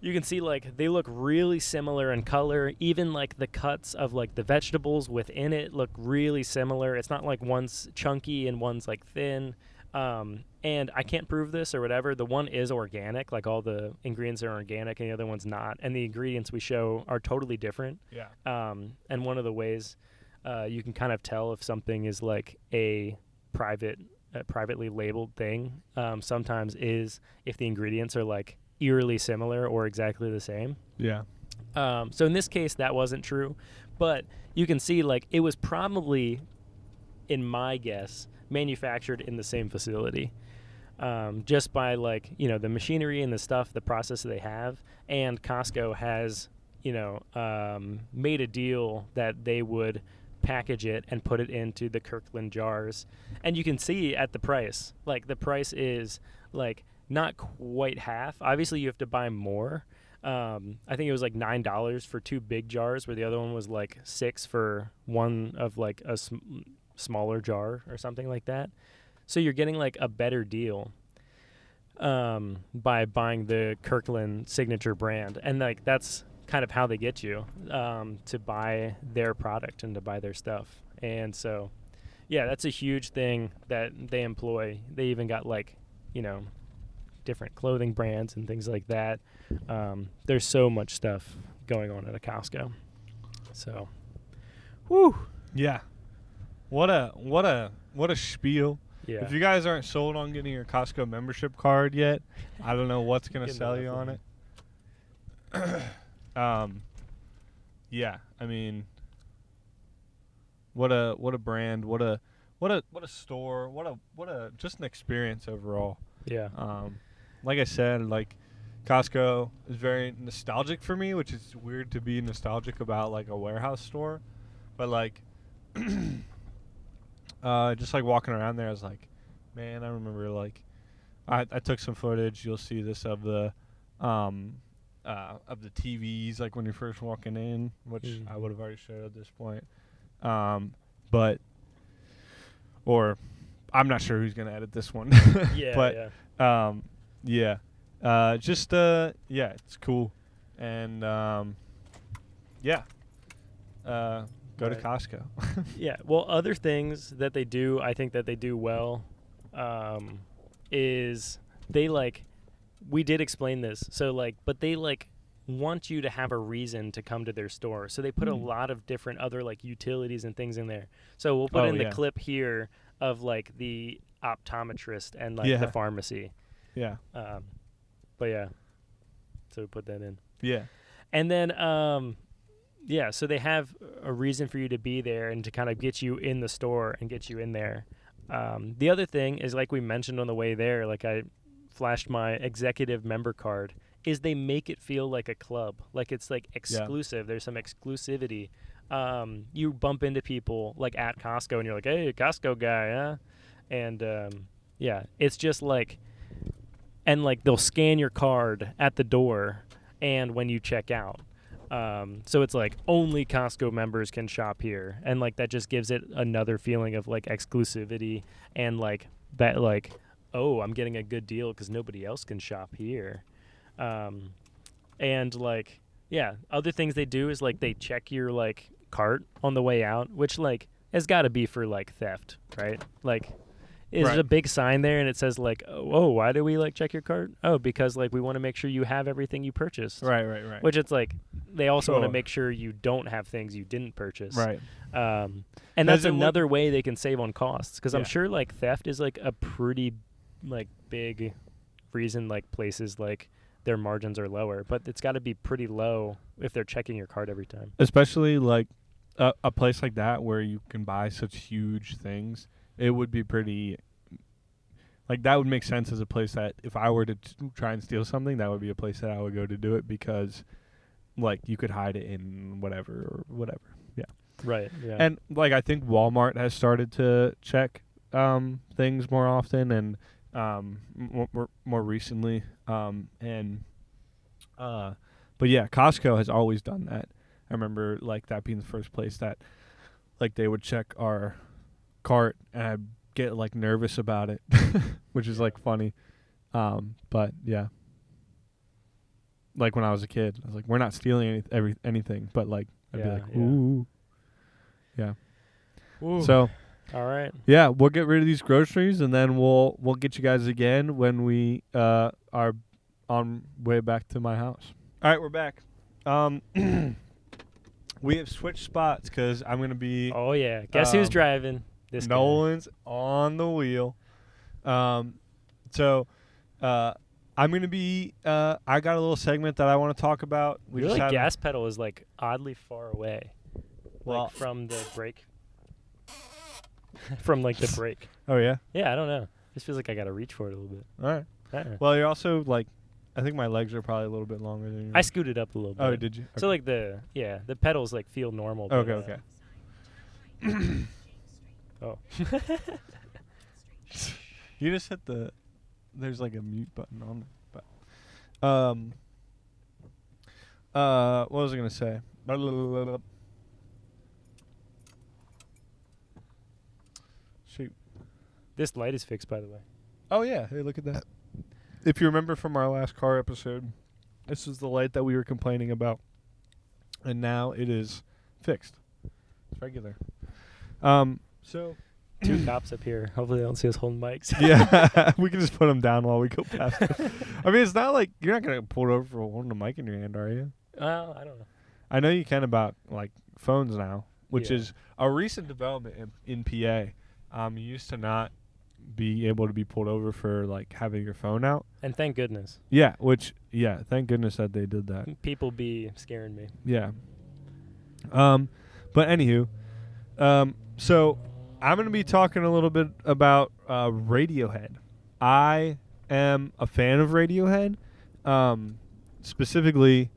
you can see they look really similar in color. Even the cuts of the vegetables within it look really similar. It's not one's chunky and one's thin. And I can't prove this or whatever. The one is organic, all the ingredients are organic, and the other one's not. And the ingredients we show are totally different. Yeah. And one of the ways you can kind of tell if something is a privately labeled thing sometimes is if the ingredients are eerily similar or exactly the same. Yeah. So in this case, that wasn't true. But you can see it was probably, in my guess, manufactured in the same facility, just by the machinery and the stuff, the process that they have. And Costco has made a deal that they would package it and put it into the Kirkland jars, and you can see at the price, the price is not quite half. Obviously you have to buy more. I think it was $9 for 2 big jars, where the other one was $6 for one of a smaller jar or something like that. So you're getting a better deal by buying the Kirkland signature brand, and that's kind of how they get you to buy their product and to buy their stuff. And so that's a huge thing that they employ. They even got different clothing brands and things like that. There's so much stuff going on at a Costco. So Yeah. What a spiel. Yeah. If you guys aren't sold on getting your Costco membership card yet, I don't know what's going to sell you on it. Yeah, I mean, what a brand, what a store, what a just an experience overall. Yeah. Like I said, Costco is very nostalgic for me, which is weird to be nostalgic about a warehouse store, but just walking around there, I was man, I remember I took some footage. You'll see this of the TVs when you're first walking in, which I would have already showed at this point. But I'm not sure who's gonna edit this one. Yeah. But yeah. It's cool. And go to Costco. Yeah. Well, other things that they do, I think that they do well, is they we did explain this. So but they want you to have a reason to come to their store. So they put a lot of different other utilities and things in there. So we'll put in the clip here of the optometrist and the pharmacy. Yeah. But yeah. So we put that in. Yeah. And then Yeah, so they have a reason for you to be there and to kind of get you in the store and get you in there. The other thing is, like we mentioned on the way there, like I flashed my executive member card, is they make it feel like a club. Like it's like exclusive. There's some exclusivity. You bump into people like at Costco and you're like, hey, Costco guy, huh? And yeah, it's just like, and like they'll scan your card at the door and when you check out. So it's like only Costco members can shop here, and like that just gives it another feeling of like exclusivity and like that, like, oh, I'm getting a good deal because nobody else can shop here. And like, yeah, other things they do is like they check your like cart on the way out, which like has got to be for like theft, right? Like, is it a big sign there and it says like, oh, why do we like check your cart? Oh, because like we want to make sure you have everything you purchased. Right. Which it's like they also want to make sure you don't have things you didn't purchase. Right. And that's another way they can save on costs, because I'm sure like theft is like a pretty like big reason like places like their margins are lower, but it's got to be pretty low if they're checking your cart every time. Especially like a place like that where you can buy such huge things. It would be pretty, like, that would make sense as a place that if I were to try and steal something, that would be a place that I would go to do it, because, like, you could hide it in whatever. Yeah. Right, yeah. And, like, I think Walmart has started to check things more often and more recently. But, yeah, Costco has always done that. I remember, like, that being the first place that, like, they would check our cart, and I'd get like nervous about it, which is like funny. But yeah, like when I was a kid, I was like, we're not stealing anything, but like I'd be like, ooh, yeah. Ooh. So, all right, yeah, we'll get rid of these groceries, and then we'll get you guys again when we are on way back to my house. All right, we're back. We have switched spots because I'm gonna be. Oh yeah, guess who's driving? This Nolan's on the wheel. I'm going to be, I got a little segment that I want to talk about. Your like gas pedal is like oddly far away. Well, like from the brake. From like the brake. Oh, yeah? Yeah, I don't know. This feels like I got to reach for it a little bit. All right. Well, you're also like, I think my legs are probably a little bit longer than yours. I scooted up a little bit. Oh, did you? Okay. So like the pedals like feel normal. Okay. Oh. You just hit there's like a mute button on it. But what was I going to say? Shoot. This light is fixed, by the way. Oh yeah, hey, look at that. If you remember from our last car episode, this is the light that we were complaining about. And now it is fixed. It's regular. So, 2 cops up here. Hopefully they don't see us holding mics. Yeah, we can just put them down while we go past them. I mean, it's not like you're not going to pull over for holding a mic in your hand, are you? I don't know. I know you can about, like, phones now, which is a recent development in PA. You used to not be able to be pulled over for, like, having your phone out. And thank goodness. Yeah, thank goodness that they did that. People be scaring me. Yeah. But anywho, so I'm going to be talking a little bit about Radiohead. I am a fan of Radiohead. Specifically,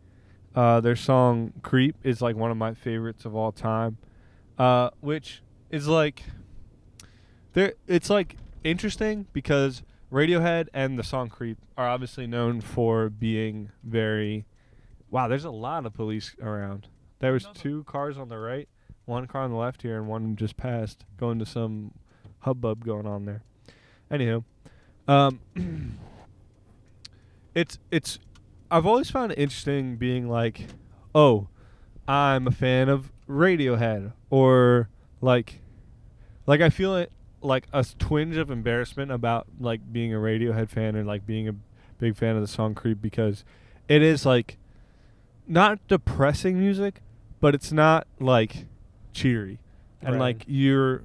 their song Creep is like one of my favorites of all time, which is like, it's like interesting because Radiohead and the song Creep are obviously known for being very, wow, there's a lot of police around. There was 2 cars on the right, 1 car on the left here, and 1 just passed, going to some hubbub going on there. Anywho, it's I've always found it interesting being like, oh, I'm a fan of Radiohead, or like I feel it like a twinge of embarrassment about like being a Radiohead fan and like being a big fan of the song Creep, because it is like not depressing music, but it's not like cheery. And like you're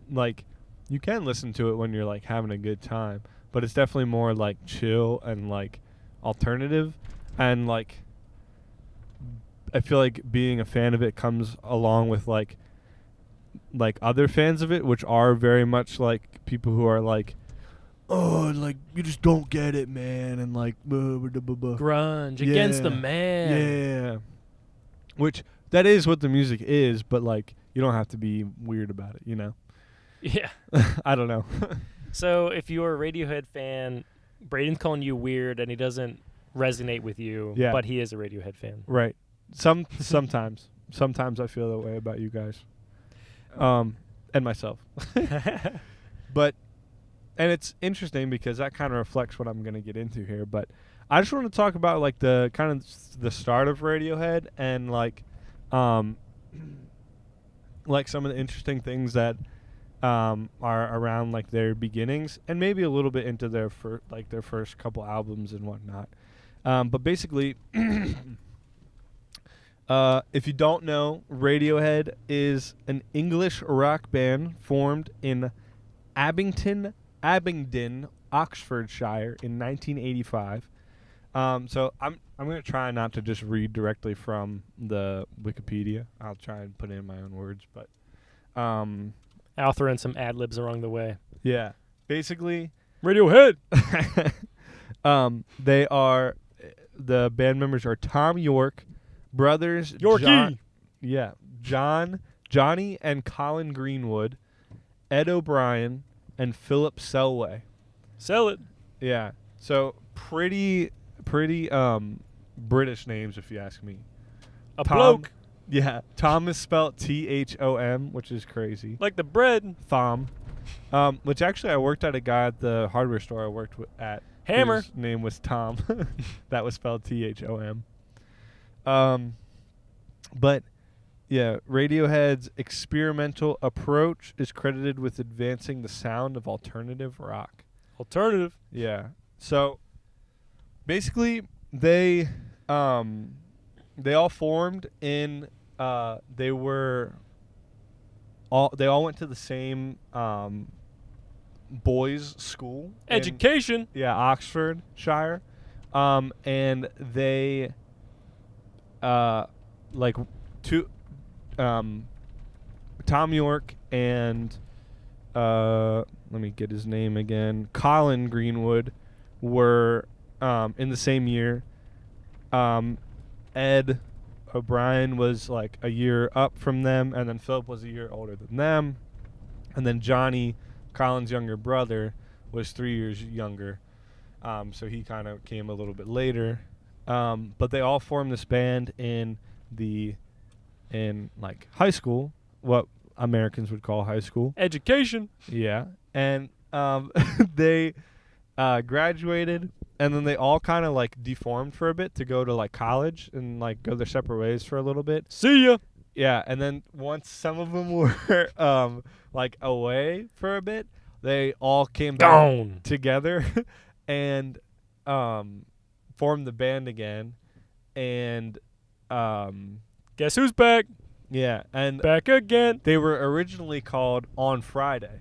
like, you can listen to it when you're like having a good time, but it's definitely more like chill and like alternative, and like I feel like being a fan of it comes along with like other fans of it, which are very much like people who are like, oh, like you just don't get it, man, and like grunge against the man. Yeah. Which that is what the music is, but like you don't have to be weird about it, you know? Yeah. I don't know. So if you're a Radiohead fan, Braden's calling you weird and he doesn't resonate with you, Yeah. but he is a Radiohead fan. Right. Sometimes I feel that way about you guys. And myself. But and it's interesting because that kind of reflects what I'm going to get into here, but I just want to talk about like the kind of the start of Radiohead and like like some of the interesting things that are around like their beginnings and maybe a little bit into their their first couple albums and whatnot. But basically if you don't know, Radiohead is an English rock band formed in Abingdon, Oxfordshire in 1985. So I'm going to try not to just read directly from the Wikipedia. I'll try and put it in my own words, but I'll throw in some ad-libs along the way. yeah. Basically, Radiohead. they are the band members are Tom York, brothers Yorkie. Johnny and Colin Greenwood, Ed O'Brien, and Philip Selway. Sell it. Yeah. So pretty British names if you ask me. Bloke. Yeah. Tom is spelled Thom, which is crazy. Like the bread. Thom. Which actually I worked at a guy at the hardware store I worked at. Hammer. His name was Tom. That was spelled Thom. But yeah, Radiohead's experimental approach is credited with advancing the sound of alternative rock. Alternative. Yeah. So basically they all formed in they all went to the same boys' school. Education. Oxfordshire. And they Tom York and let me get his name again. Colin Greenwood were in the same year. Ed O'Brien was like a year up from them, and then Philip was a year older than them, and then Johnny, Colin's younger brother, was 3 years younger. So he kind of came a little bit later. But they all formed this band in like high school, what Americans would call high school. Education. Yeah. And they graduated, and then they all kind of like deformed for a bit to go to like college and like go their separate ways for a little bit. See ya. Yeah, and then once some of them were like away for a bit, they all came back together and formed the band again. And guess who's back? Yeah, and back again. They were originally called On Friday.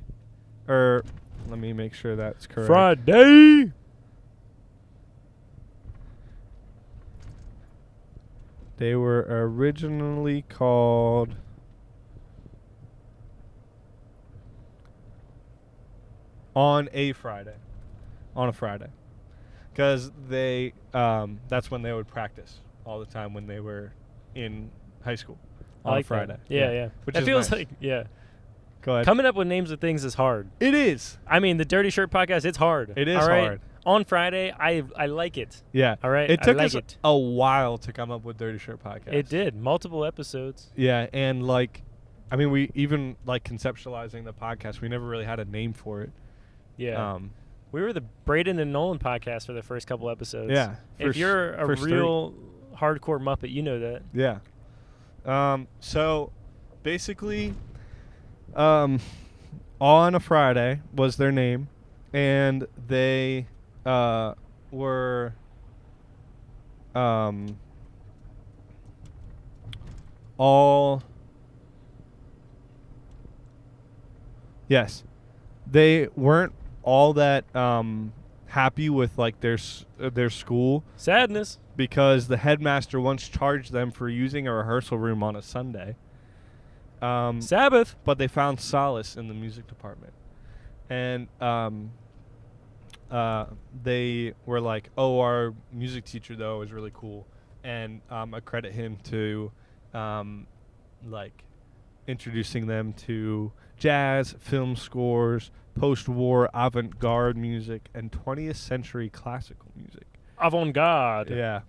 Let me make sure that's correct. Friday. They were originally called On a Friday. On a Friday. Because they, that's when they would practice all the time when they were in high school. On a Friday. Yeah. Which that is feels nice. like, yeah. Go ahead. Coming up with names of things is hard. It is. I mean, the Dirty Shirt Podcast, it's hard. It is all right? hard. On Friday, I like it. Yeah. All right? It took I like us a while to come up with Dirty Shirt Podcast. It did. Multiple episodes. Yeah, and like, I mean, we even like conceptualizing the podcast, we never really had a name for it. Yeah. We were the Braden and Nolan podcast for the first couple episodes. Yeah. If you're a real hardcore Muppet, you know that. Yeah. So basically, On a Friday was their name, and they were all they weren't all that happy with like their school Sadness. because the headmaster once charged them for using a rehearsal room on a Sunday. Sabbath. But they found solace in the music department, and they were like, "Oh, our music teacher though is really cool," and I credit him to like introducing them to jazz, film scores, post-war avant-garde music, and 20th century classical music. Avant-garde. Yeah,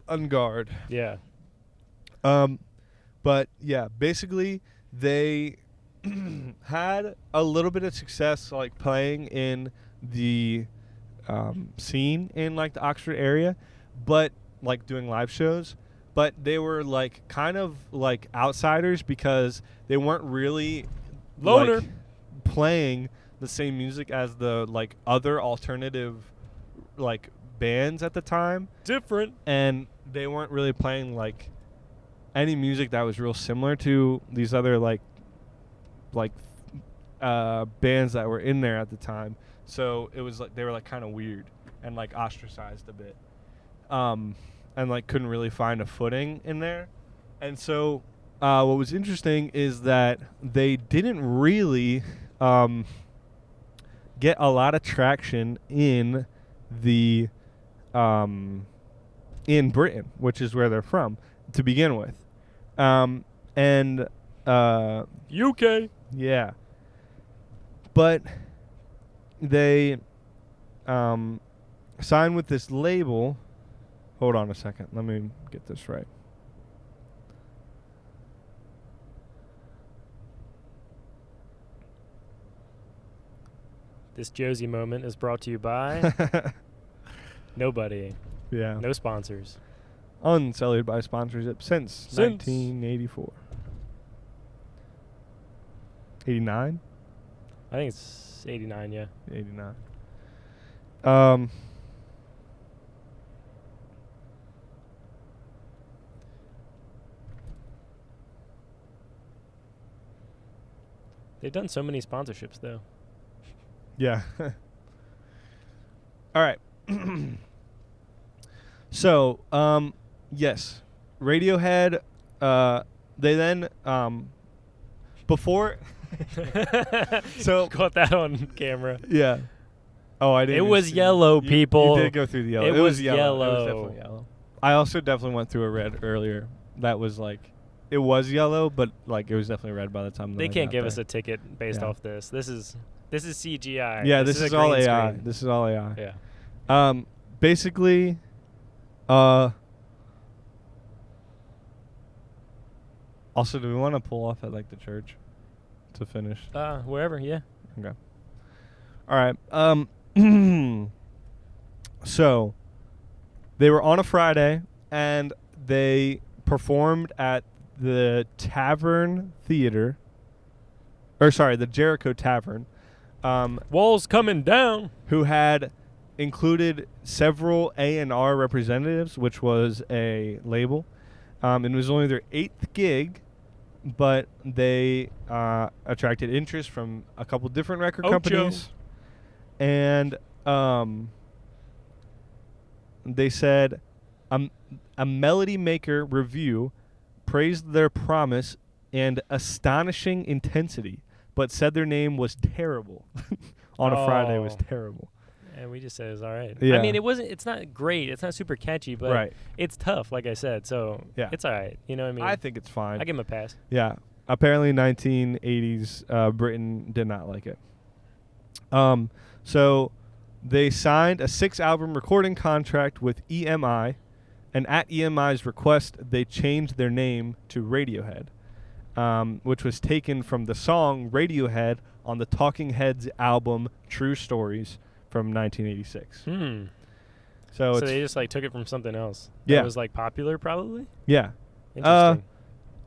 avant-garde. Yeah. But yeah, basically they had a little bit of success like playing in the scene in like the Oxford area, but like doing live shows, but they were like kind of like outsiders because they weren't really Loner. like, playing the same music as the like other alternative like bands at the time, Different. and they weren't really playing like any music that was real similar to these other like bands that were in there at the time. So it was like they were like kind of weird and like ostracized a bit, and like couldn't really find a footing in there. And so what was interesting is that they didn't really get a lot of traction in the in Britain, which is where they're from to begin with. And UK. yeah, but they signed with this label. Hold on a second, let me get this right. This Josie moment is brought to you by nobody. Yeah, No sponsors. unsullied by sponsorship since 1984. 89? I think it's 89, yeah. 89. They've done so many sponsorships, though. Yeah. All right. So, yes, Radiohead. They then before. So Caught that on camera. yeah. Oh, I didn't. It even was see yellow, people. You did go through the yellow. It was yellow. It was yellow. definitely yellow. I also definitely went through a red earlier. That was like, it was yellow, but like it was definitely red by the time. They I can't got give there. us a ticket based off this. This is CGI. Yeah, this is a all green AI. screen. This is all AI. Yeah. Basically, also, do we want to pull off at like the church to finish? Wherever, yeah. Okay. All right. So they were on a Friday and they performed at the Tavern Theater. Or sorry, the Jericho Tavern. Walls coming down. Who had included several A&R representatives, which was a label. It was only their 8th gig, but they attracted interest from a couple different record companies. And they said a Melody Maker review praised their promise and astonishing intensity, but said their name was terrible. On a Friday, it was terrible. And we just said it was all right. Yeah. I mean, it's not great. It's not super catchy, but it's tough, like I said. So it's all right. You know what I mean? I think it's fine. I give him a pass. Yeah. Apparently 1980s Britain did not like it. So they signed a 6-album recording contract with EMI, and at EMI's request, they changed their name to Radiohead, which was taken from the song Radiohead on the Talking Heads album True Stories from 1986. So they just like took it from something else. Yeah. That was like popular, probably. Yeah. Interesting.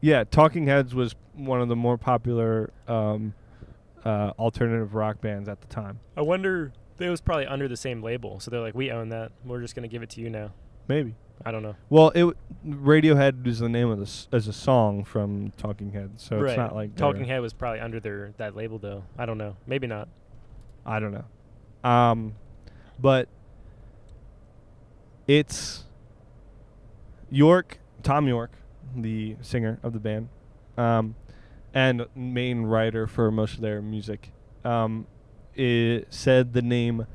Yeah, Talking Heads was one of the more popular alternative rock bands at the time. I wonder, it was probably under the same label, so they're like, we own that. We're just going to give it to you now. Maybe. I don't know. Well, Radiohead is the name of as a song from Talking Heads, so it's not like Talking Head was probably under that label, though. I don't know. Maybe not. I don't know. But it's Tom York, the singer of the band, and main writer for most of their music, it said the name,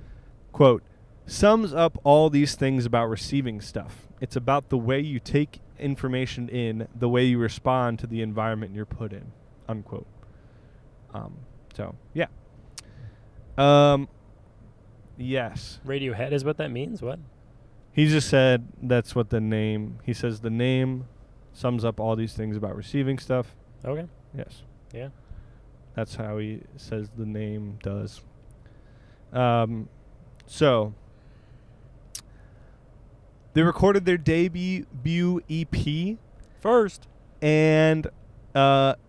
quote, sums up all these things about receiving stuff. It's about the way you take information in, the way you respond to the environment you're put in, unquote. So, yeah. Yes. Radiohead is what that means? What? He just said that's what the name, he says the name sums up all these things about receiving stuff. Okay. Yes. Yeah. That's how he says the name does. So, they recorded their debut EP first, and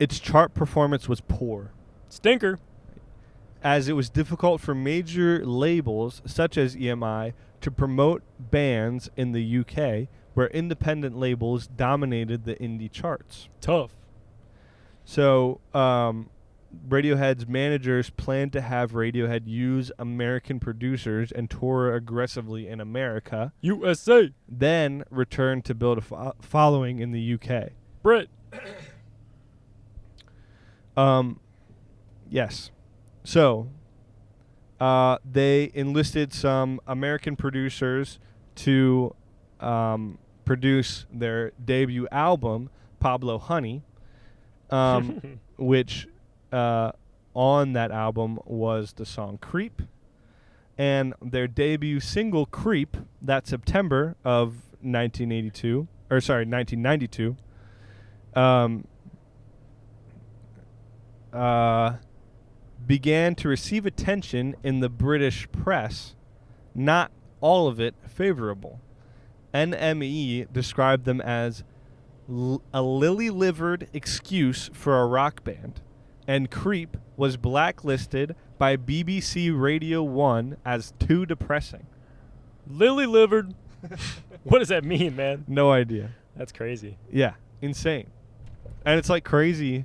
its chart performance was poor. Stinker. As it was difficult for major labels such as EMI to promote bands in the UK, where independent labels dominated the indie charts. Tough. So, Radiohead's managers planned to have Radiohead use American producers and tour aggressively in America. USA. Then return to build a following in the UK. Brit. Yes. So, they enlisted some American producers to produce their debut album, Pablo Honey, which on that album was the song Creep. And their debut single, Creep, that September of 1992, began to receive attention in the British press, not all of it favorable. NME described them as a lily-livered excuse for a rock band, and Creep was blacklisted by BBC Radio 1 as too depressing. Lily-livered? What does that mean, man? No idea. That's crazy. Yeah, insane. And it's like crazy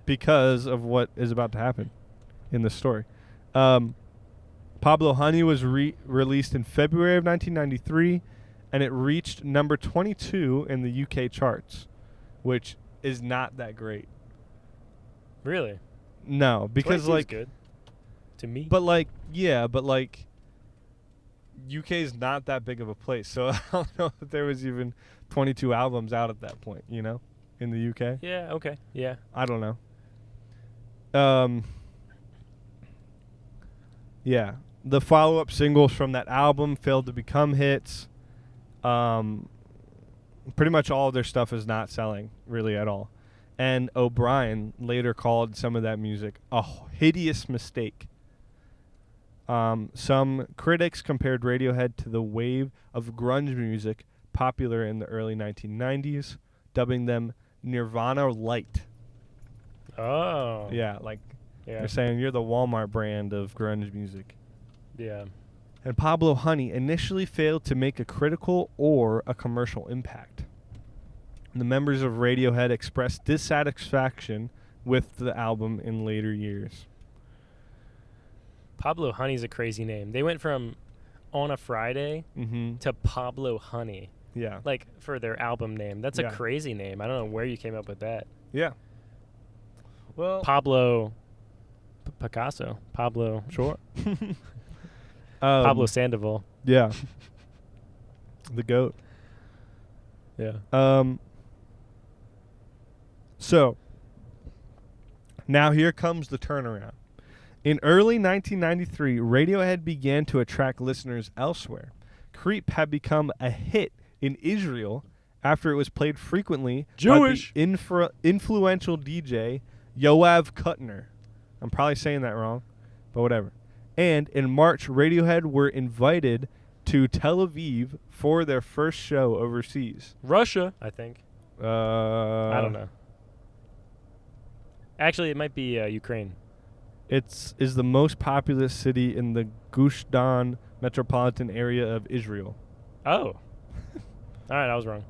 because of what is about to happen in the story. Pablo Honey was released in February of 1993, and it reached number 22 in the UK charts, which is not that great. Really? No, because like good to me. But like UK is not that big of a place, so I don't know if there was even 22 albums out at that point, you know, in the UK. Yeah, okay. Yeah. I don't know. Yeah. The follow-up singles from that album failed to become hits. Pretty much all of their stuff is not selling really at all. And O'Brien later called some of that music a hideous mistake. Some critics compared Radiohead to the wave of grunge music popular in the early 1990s, dubbing them Nirvana Light. Oh. Yeah, like they're saying you're the Walmart brand of grunge music. Yeah. And Pablo Honey initially failed to make a critical or a commercial impact. The members of Radiohead expressed dissatisfaction with the album in later years. Pablo Honey's a crazy name. They went from On a Friday to Pablo Honey. Yeah. Like, for their album name. That's a crazy name. I don't know where you came up with that. Yeah. Well, Pablo Picasso. Pablo. Sure. Pablo Sandoval. Yeah. The GOAT. Yeah. So, now here comes the turnaround. In early 1993, Radiohead began to attract listeners elsewhere. Creep had become a hit in Israel after it was played frequently Jewish. by the influential DJ Yoav Kutner. I'm probably saying that wrong, but whatever. And in March, Radiohead were invited to Tel Aviv for their first show overseas. Russia, I think. I don't know. Actually, it might be Ukraine. Is the most populous city in the Gush Dan metropolitan area of Israel. Oh. All right, I was wrong.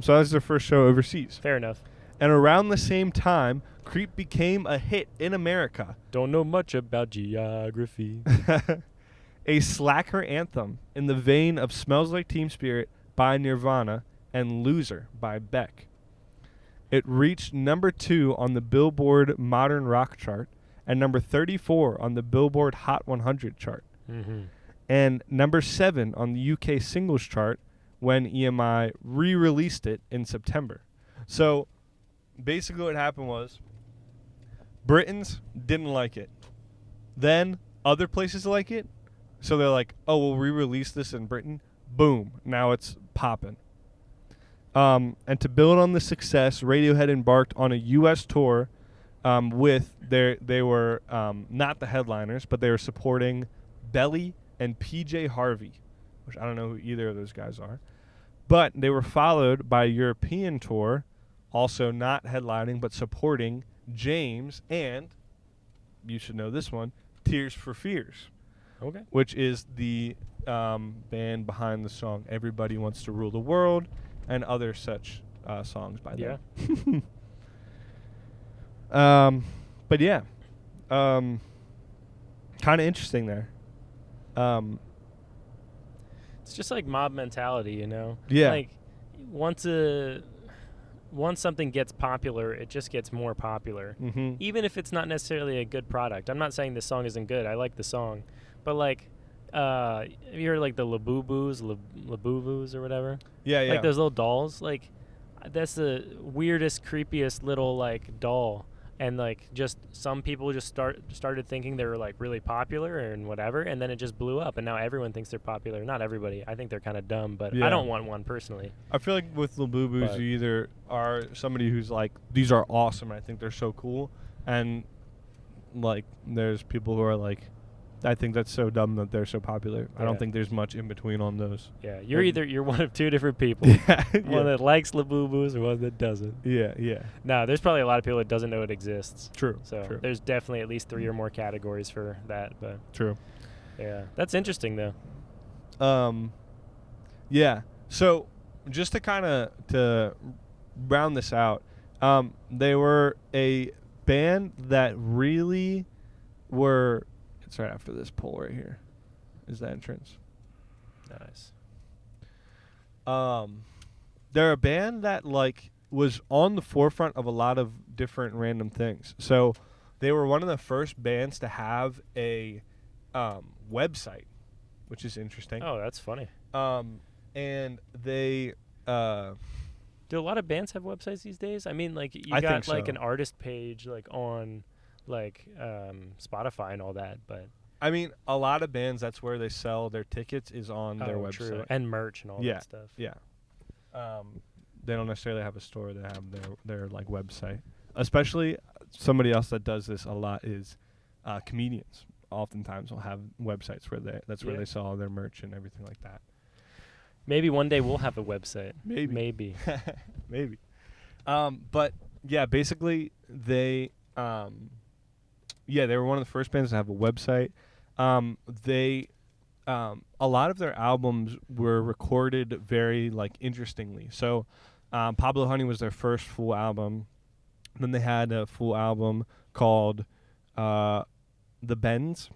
So that's their first show overseas. Fair enough. And around the same time, Creep became a hit in America. Don't know much about geography. A slacker anthem in the vein of Smells Like Teen Spirit by Nirvana and Loser by Beck. It reached number 2 on the Billboard Modern Rock chart and number 34 on the Billboard Hot 100 chart. Mm-hmm. And number 7 on the UK singles chart when EMI re-released it in September. So basically what happened was Britons didn't like it. Then other places like it. So they're like, oh, we'll re-release this in Britain. Boom. Now it's popping. And to build on the success, Radiohead embarked on a U.S. tour with they were not the headliners, but they were supporting Belly and PJ Harvey, which I don't know who either of those guys are. But they were followed by a European tour, also not headlining, but supporting James and, you should know this one, Tears for Fears. Okay. Which is the band behind the song Everybody Wants to Rule the World and other such songs by them. But yeah, kind of interesting there. It's just like mob mentality, you know? Yeah. Like, once something gets popular, it just gets more popular. Mm-hmm. Even if it's not necessarily a good product. I'm not saying this song isn't good. I like the song. But, like, have you heard, like, the Labubus or whatever? Yeah, yeah. Like, those little dolls. Like, that's the weirdest, creepiest little, like, doll. And, like, just some people just started thinking they were, like, really popular and whatever, and then it just blew up, and now everyone thinks they're popular. Not everybody. I think they're kind of dumb, but Yeah. I don't want one personally. I feel like with Labubus, you either are somebody who's like, these are awesome, I think they're so cool, and, like, there's people who are like, I think that's so dumb that they're so popular. I don't think there's much in between on those. Yeah, you're one of two different people. One that likes Labubus or one that doesn't. Yeah, yeah. No, there's probably a lot of people that doesn't know it exists. True. So true. there's definitely at least 3 or more categories for that. But True. yeah, that's interesting though. Yeah. So just to kind of to round this out, they were a band that really were. It's right after this pole right here. Is the entrance. Nice. They're a band that like was on the forefront of a lot of different random things. So they were one of the first bands to have a website, which is interesting. Oh, that's funny. And they do a lot of bands have websites these days? I mean, like you I got think like so. an artist page like on like Spotify and all that, but I mean, a lot of bands, that's where they sell their tickets is on their website. True. And merch and all that stuff. Yeah. They don't necessarily have a store. They have their like website. Especially somebody else that does this a lot is comedians. Oftentimes will have websites where where they sell all their merch and everything like that. Maybe one day we'll have a website. Maybe. Maybe. But yeah, basically they were one of the first bands to have a website. A lot of their albums were recorded very like interestingly. So Pablo Honey was their first full album. Then they had a full album called The Bends.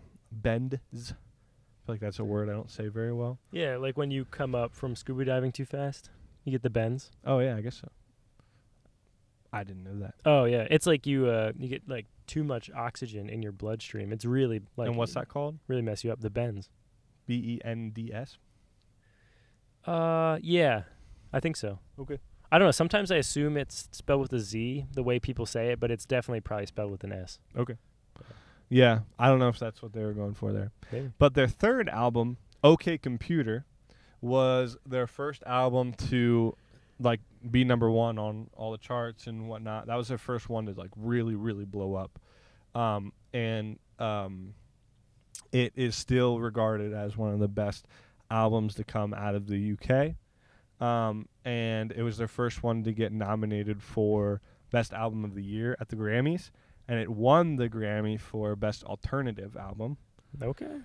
I feel like that's a word I don't say very well. Yeah, like when you come up from scuba diving too fast, you get the bends. Oh yeah, I guess so. I didn't know that. Oh yeah, it's like you get like too much oxygen in your bloodstream. It's really like. And what's that called? Really mess you up. The bends. BENDS. Yeah, I think so. Okay. I don't know. Sometimes I assume it's spelled with a Z, the way people say it, but it's definitely probably spelled with an S. Okay. Yeah, I don't know if that's what they were going for there. Maybe. But their third album, OK Computer, was their first album to like be number 1 on all the charts and whatnot. That was their first one to like really, really blow up. It is still regarded as one of the best albums to come out of the UK. And it was their first one to get nominated for Best Album of the Year at the Grammys. And it won the Grammy for Best Alternative Album. Okay.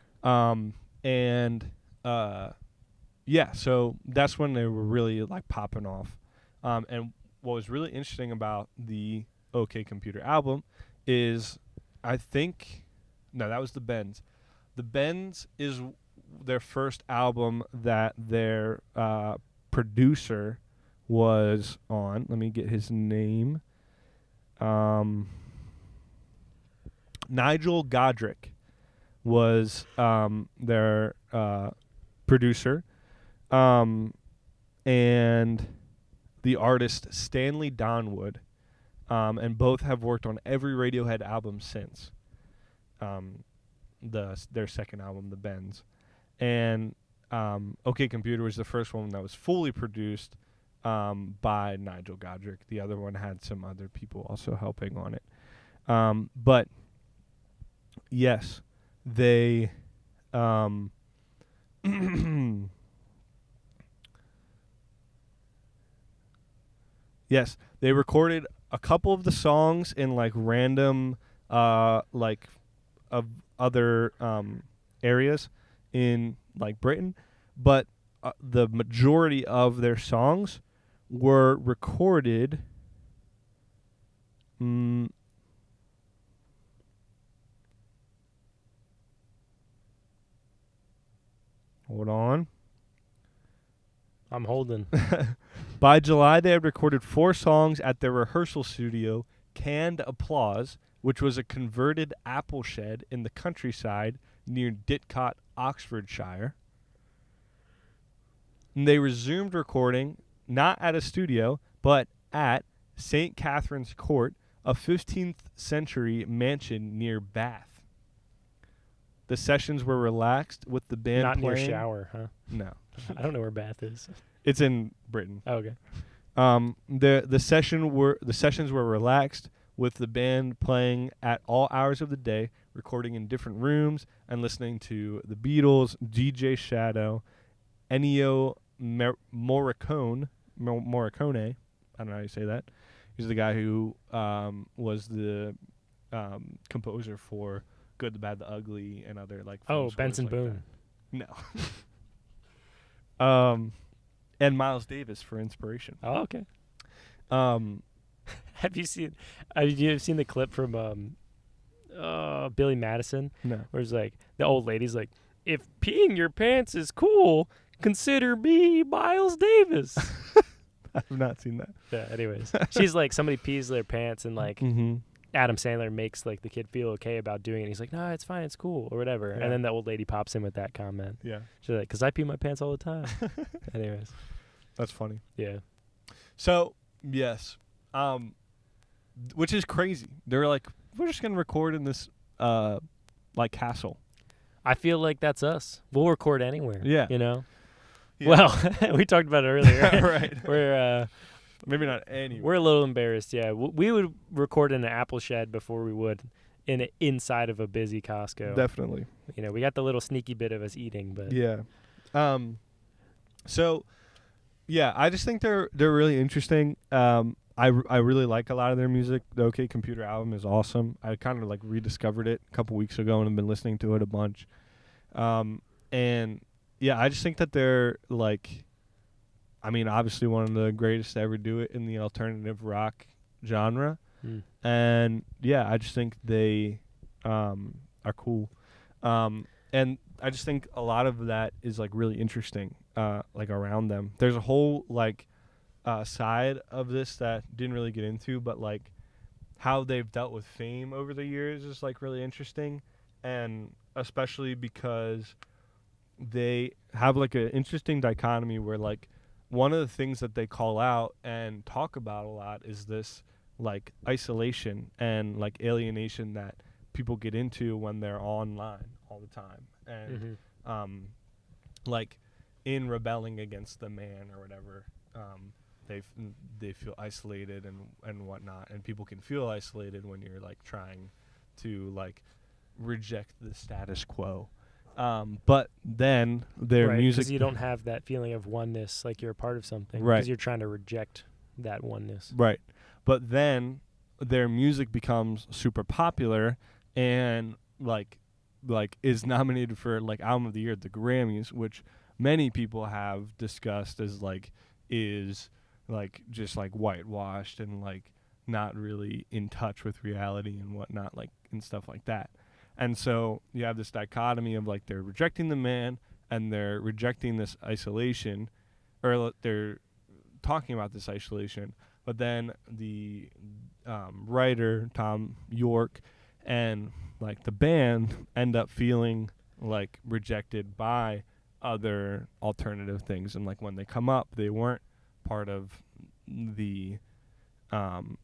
Yeah, so that's when they were really like popping off. And what was really interesting about the OK Computer album is, I think, no, that was the Bends. The Bends is their first album that their producer was on. Let me get his name. Nigel Godric was their producer, and the artist Stanley Donwood, and both have worked on every Radiohead album since their second album, The Bends. And OK Computer was the first one that was fully produced by Nigel Godric. The other one had some other people also helping on it. But yes, they yes, they recorded a couple of the songs in like random like of other areas in like Britain, but the majority of their songs were recorded hold on. I'm holding. By July, they had recorded 4 songs at their rehearsal studio, Canned Applause, which was a converted apple shed in the countryside near Didcot, Oxfordshire. And they resumed recording, not at a studio, but at St. Catherine's Court, a 15th century mansion near Bath. The sessions were relaxed with the band Not playing. near shower, huh? No. I don't know where Bath is. It's in Britain. Oh, okay. The sessions were relaxed with the band playing at all hours of the day, recording in different rooms and listening to the Beatles, DJ Shadow, Ennio Morricone. I don't know how you say that. He's the guy who was the composer for Good, the Bad, the Ugly, and other like. Oh, film Benson scores Boone. like that. No. And Miles Davis for inspiration. Oh, okay. Um, Have you seen the clip from Billy Madison? no. Where it's like the old lady's like, if peeing your pants is cool, consider me Miles Davis. I have not seen that. Yeah, anyways. She's like, somebody pees their pants and like Adam Sandler makes like the kid feel okay about doing it. He's like, no, it's fine, it's cool, or whatever. Yeah. And then the old lady pops in with that comment. Yeah. She's like, because I pee my pants all the time. Anyways. That's funny. Yeah. So, yes. Which is crazy. They're like, we're just going to record in this like castle. I feel like that's us. We'll record anywhere. Yeah. You know? Yeah. Well, we talked about it earlier. Right. We're maybe not anywhere. we're a little embarrassed. Yeah, we would record in an apple shed before we would inside of a busy Costco. Definitely. You know, we got the little sneaky bit of us eating, but Yeah. So, yeah, I just think they're really interesting. I really like a lot of their music. The OK Computer album is awesome. I kind of like rediscovered it a couple weeks ago and have been listening to it a bunch. And yeah, I just think that they're like, I mean, obviously one of the greatest to ever do it in the alternative rock genre. And yeah, I just think they are cool. And I just think a lot of that is like really interesting, like around them. There's a whole like side of this that didn't really get into, but like how they've dealt with fame over the years is like really interesting, and especially because they have like an interesting dichotomy where like one of the things that they call out and talk about a lot is this like isolation and like alienation that people get into when they're online all the time, and like in rebelling against the man or whatever, they feel isolated and whatnot, and people can feel isolated when you're like trying to like reject the status quo. But then their music, 'cause you don't have that feeling of oneness, like you're a part of something, right? Because you're trying to reject that oneness, right? But then their music becomes super popular and like is nominated for like album of the year at the Grammys, which many people have discussed as like is like just like whitewashed and like not really in touch with reality and whatnot, like and stuff like that. And so you have this dichotomy of like they're rejecting the man and they're rejecting this isolation, or they're talking about this isolation, but then the writer Tom York and like the band end up feeling like rejected by other alternative things, and like when they come up they weren't part of the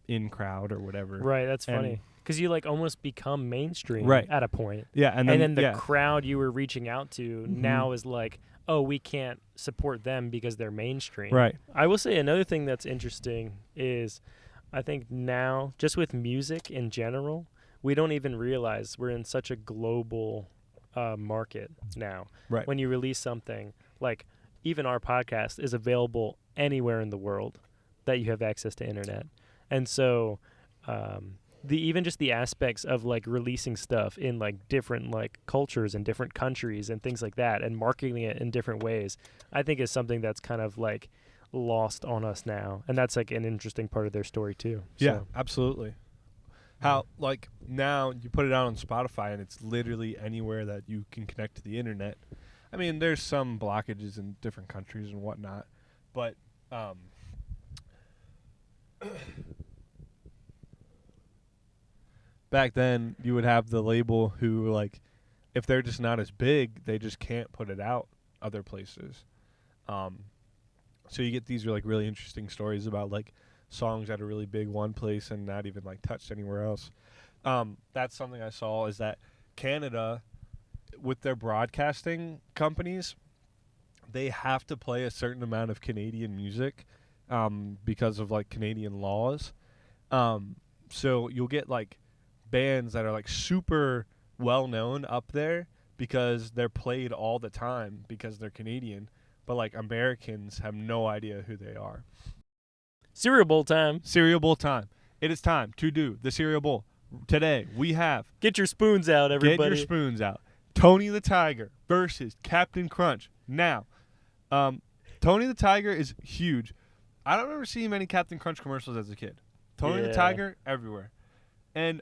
in crowd or whatever. Right, that's And funny. Because you like almost become mainstream Right. at a point. Yeah, and then the crowd you were reaching out to Mhm. now is like, oh, we can't support them because they're mainstream. Right. I will say another thing that's interesting is I think now, just with music in general, we don't even realize we're in such a global market now. Right. When you release something, like even our podcast is available anywhere in the world that you have access to internet. And so even just the aspects of like releasing stuff in like different like cultures and different countries and things like that and marketing it in different ways, I think is something that's kind of like lost on us now. And that's like an interesting part of their story too. Yeah, So, absolutely. How like now you put it out on Spotify and it's literally anywhere that you can connect to the internet. I mean, there's some blockages in different countries and whatnot, but back then you would have the label who like if they're just not as big, they just can't put it out other places. So you get these like really interesting stories about like songs that are really big one place and not even like touched anywhere else. That's something I saw, is that Canada, with their broadcasting companies, they have to play a certain amount of Canadian music because of like Canadian laws. So you'll get like bands that are like super well known up there because they're played all the time because they're Canadian, but like Americans have no idea who they are. Cereal Bowl time. Cereal Bowl time. It is time to do the Cereal Bowl. Today we have Get your spoons out, everybody. Get your spoons out. Tony the Tiger versus Captain Crunch. Now, Tony the Tiger is huge. I don't remember seeing many Captain Crunch commercials as a kid. Tony the Tiger everywhere. And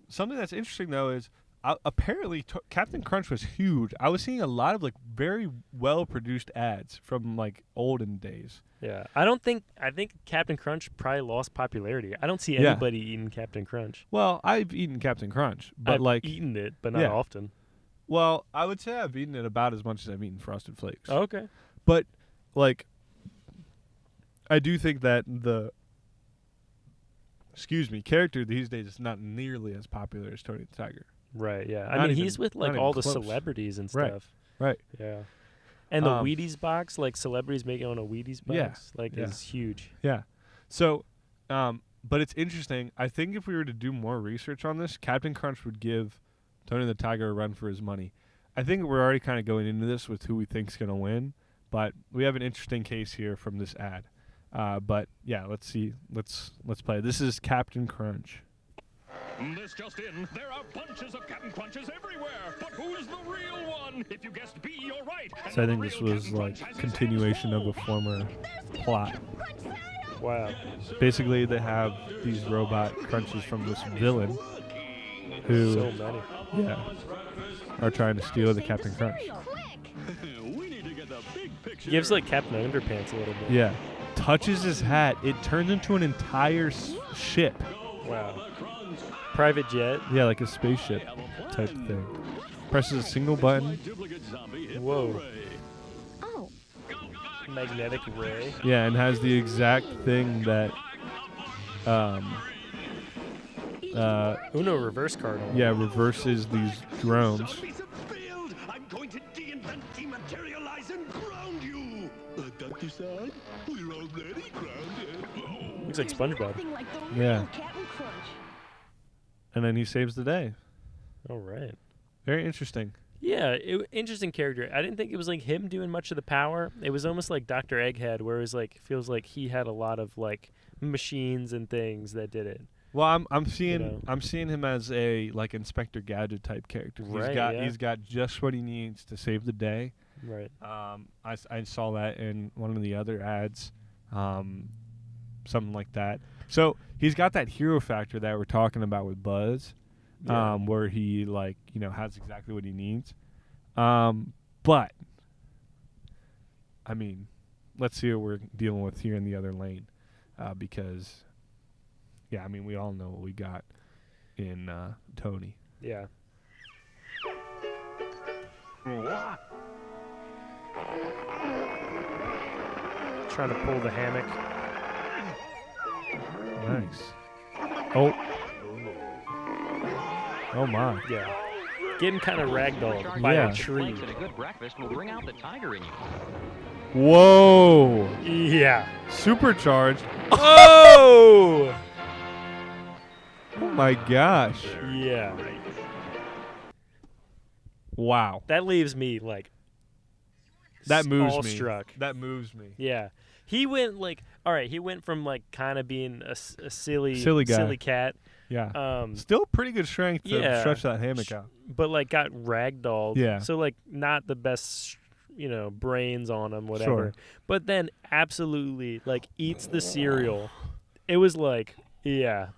something that's interesting though is apparently Captain Crunch was huge. I was seeing a lot of like very well produced ads from like olden days. Yeah, I think Captain Crunch probably lost popularity. I don't see anybody eating Captain Crunch. Well, I've eaten Captain Crunch, but I've eaten it, but not often. Well, I would say I've eaten it about as much as I've eaten Frosted Flakes. Oh, okay. But like I do think that the character these days is not nearly as popular as Tony the Tiger. Right, yeah. I mean, he's with like all the celebrities and stuff. Right. Yeah. And the Wheaties box, like celebrities making on a Wheaties box, is huge. Yeah. So, but it's interesting. I think if we were to do more research on this, Captain Crunch would give Tony the Tiger a run for his money. I think we're already kind of going into this with who we think's going to win, but we have an interesting case here from this ad. But yeah, let's see. Let's play. This is Captain Crunch. This just in, there are bunches of Captain Crunches everywhere, but who's the real one? If you guessed B, you're right. So I think this was like continuation of a former plot. Wow. Basically, they have these robot crunches from this villain who so many. are trying to steal the Captain Crunch. He gives like Captain Underpants a little bit. Yeah. Touches his hat, it turns into an entire ship. Wow. Private jet. Yeah, like a spaceship type thing. Presses a single button. Whoa. Oh. Magnetic ray. Yeah, and has the exact thing that Uno reverse card. Yeah, reverses these drones. I'm going to de-invent, dematerialize, and ground you. Dr. Side, we're already grounded. Looks like SpongeBob. Yeah. And then he saves the day. All right. Very interesting. Yeah, interesting character. I didn't think it was like him doing much of the power. It was almost like Dr. Egghead, where it was like feels like he had a lot of like machines and things that did it. Well, I'm seeing him as a like Inspector Gadget type character. He's got just what he needs to save the day. Right. I saw that in one of the other ads. something like that. So he's got that hero factor that we're talking about with Buzz, where he has exactly what he needs. But I mean, let's see what we're dealing with here in the other lane, because I mean, we all know what we got in Tony. Yeah. Trying to pull the hammock. Nice. Oh. Oh my. Yeah. Getting kind of ragdolled by a tree. And a good breakfast will bring out the tiger in you. Whoa. Yeah. Supercharged. Oh! Oh my gosh. Yeah. Wow. That leaves me like That moves me. awestruck. That moves me. Yeah. He went he went from like kind of being a silly guy. silly cat. Yeah. Still pretty good strength to stretch that hammock out. But like got ragdolled. Yeah. So like not the best, brains on him, whatever. Sure. But then absolutely like eats the cereal. It was like, yeah.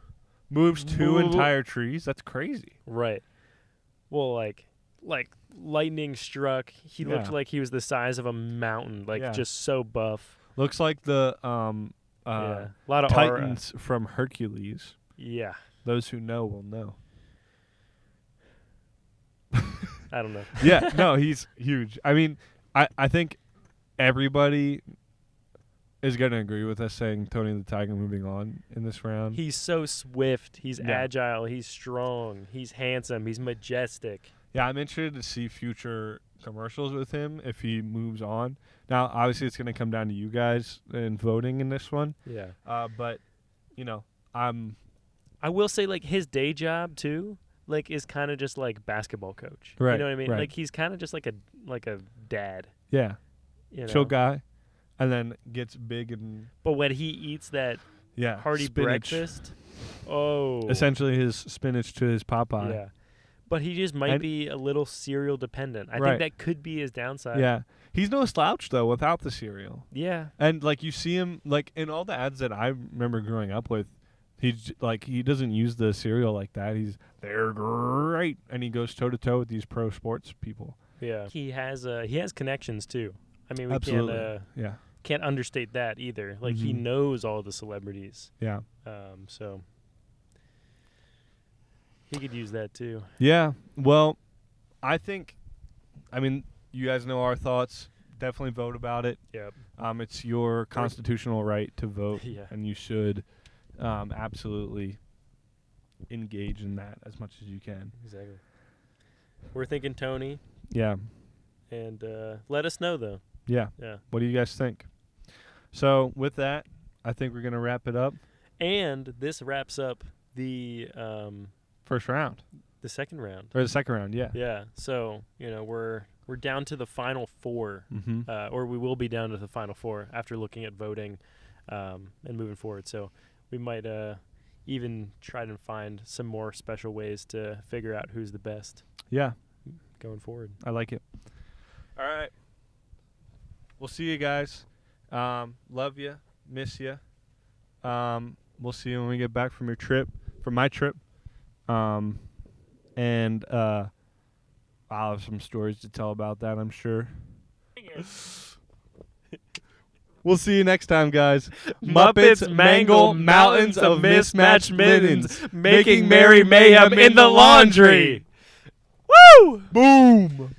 Moves 2 entire trees. That's crazy. Right. Well, like lightning struck. He looked like he was the size of a mountain, just so buff. Looks like the A lot of Titans from Hercules. Yeah. Those who know will know. I don't know. Yeah, no, he's huge. I mean, I think everybody is going to agree with us saying Tony the Tiger moving on in this round. He's so swift. He's agile. He's strong. He's handsome. He's majestic. Yeah, I'm interested to see future commercials with him if he moves on. Now, obviously, it's going to come down to you guys in voting in this one. Yeah. But, I will say, like, his day job, too, is kind of just like basketball coach. Right. You know what I mean? Right. Like, he's kind of just like a dad. Yeah. You know? Chill guy. And then gets big and... But when he eats that hearty spinach. breakfast, essentially his spinach to his Popeye. Yeah. But he just might be a little cereal dependent. I think that could be his downside. Yeah. He's no slouch, though, without the cereal. Yeah. And, you see him, in all the ads that I remember growing up with, he doesn't use the cereal like that. They're great. And he goes toe-to-toe with these pro sports people. Yeah. He has connections, too. I mean, we can't understate that either. Like, he knows all the celebrities. Yeah. So he could use that too. Yeah. Well, I mean, you guys know our thoughts. Definitely vote about it. Yep. It's your constitutional right to vote, and you should absolutely engage in that as much as you can. Exactly. We're thinking Tony. Yeah. And let us know, though. Yeah. Yeah. What do you guys think? So with that, I think we're going to wrap it up. And this wraps up the first round. The second round. Or the second round, yeah. Yeah. So, we're down to the final 4. Or we will be down to the final 4 after looking at voting and moving forward. So we might even try to find some more special ways to figure out who's the best. Yeah. Going forward. I like it. All right. We'll see you guys. Love you. Miss you. We'll see you when we get back from my trip. And I'll have some stories to tell about that, I'm sure. We'll see you next time, guys. Muppets mangle mountains of mismatched mittens, making merry mayhem in the laundry. Woo! Boom!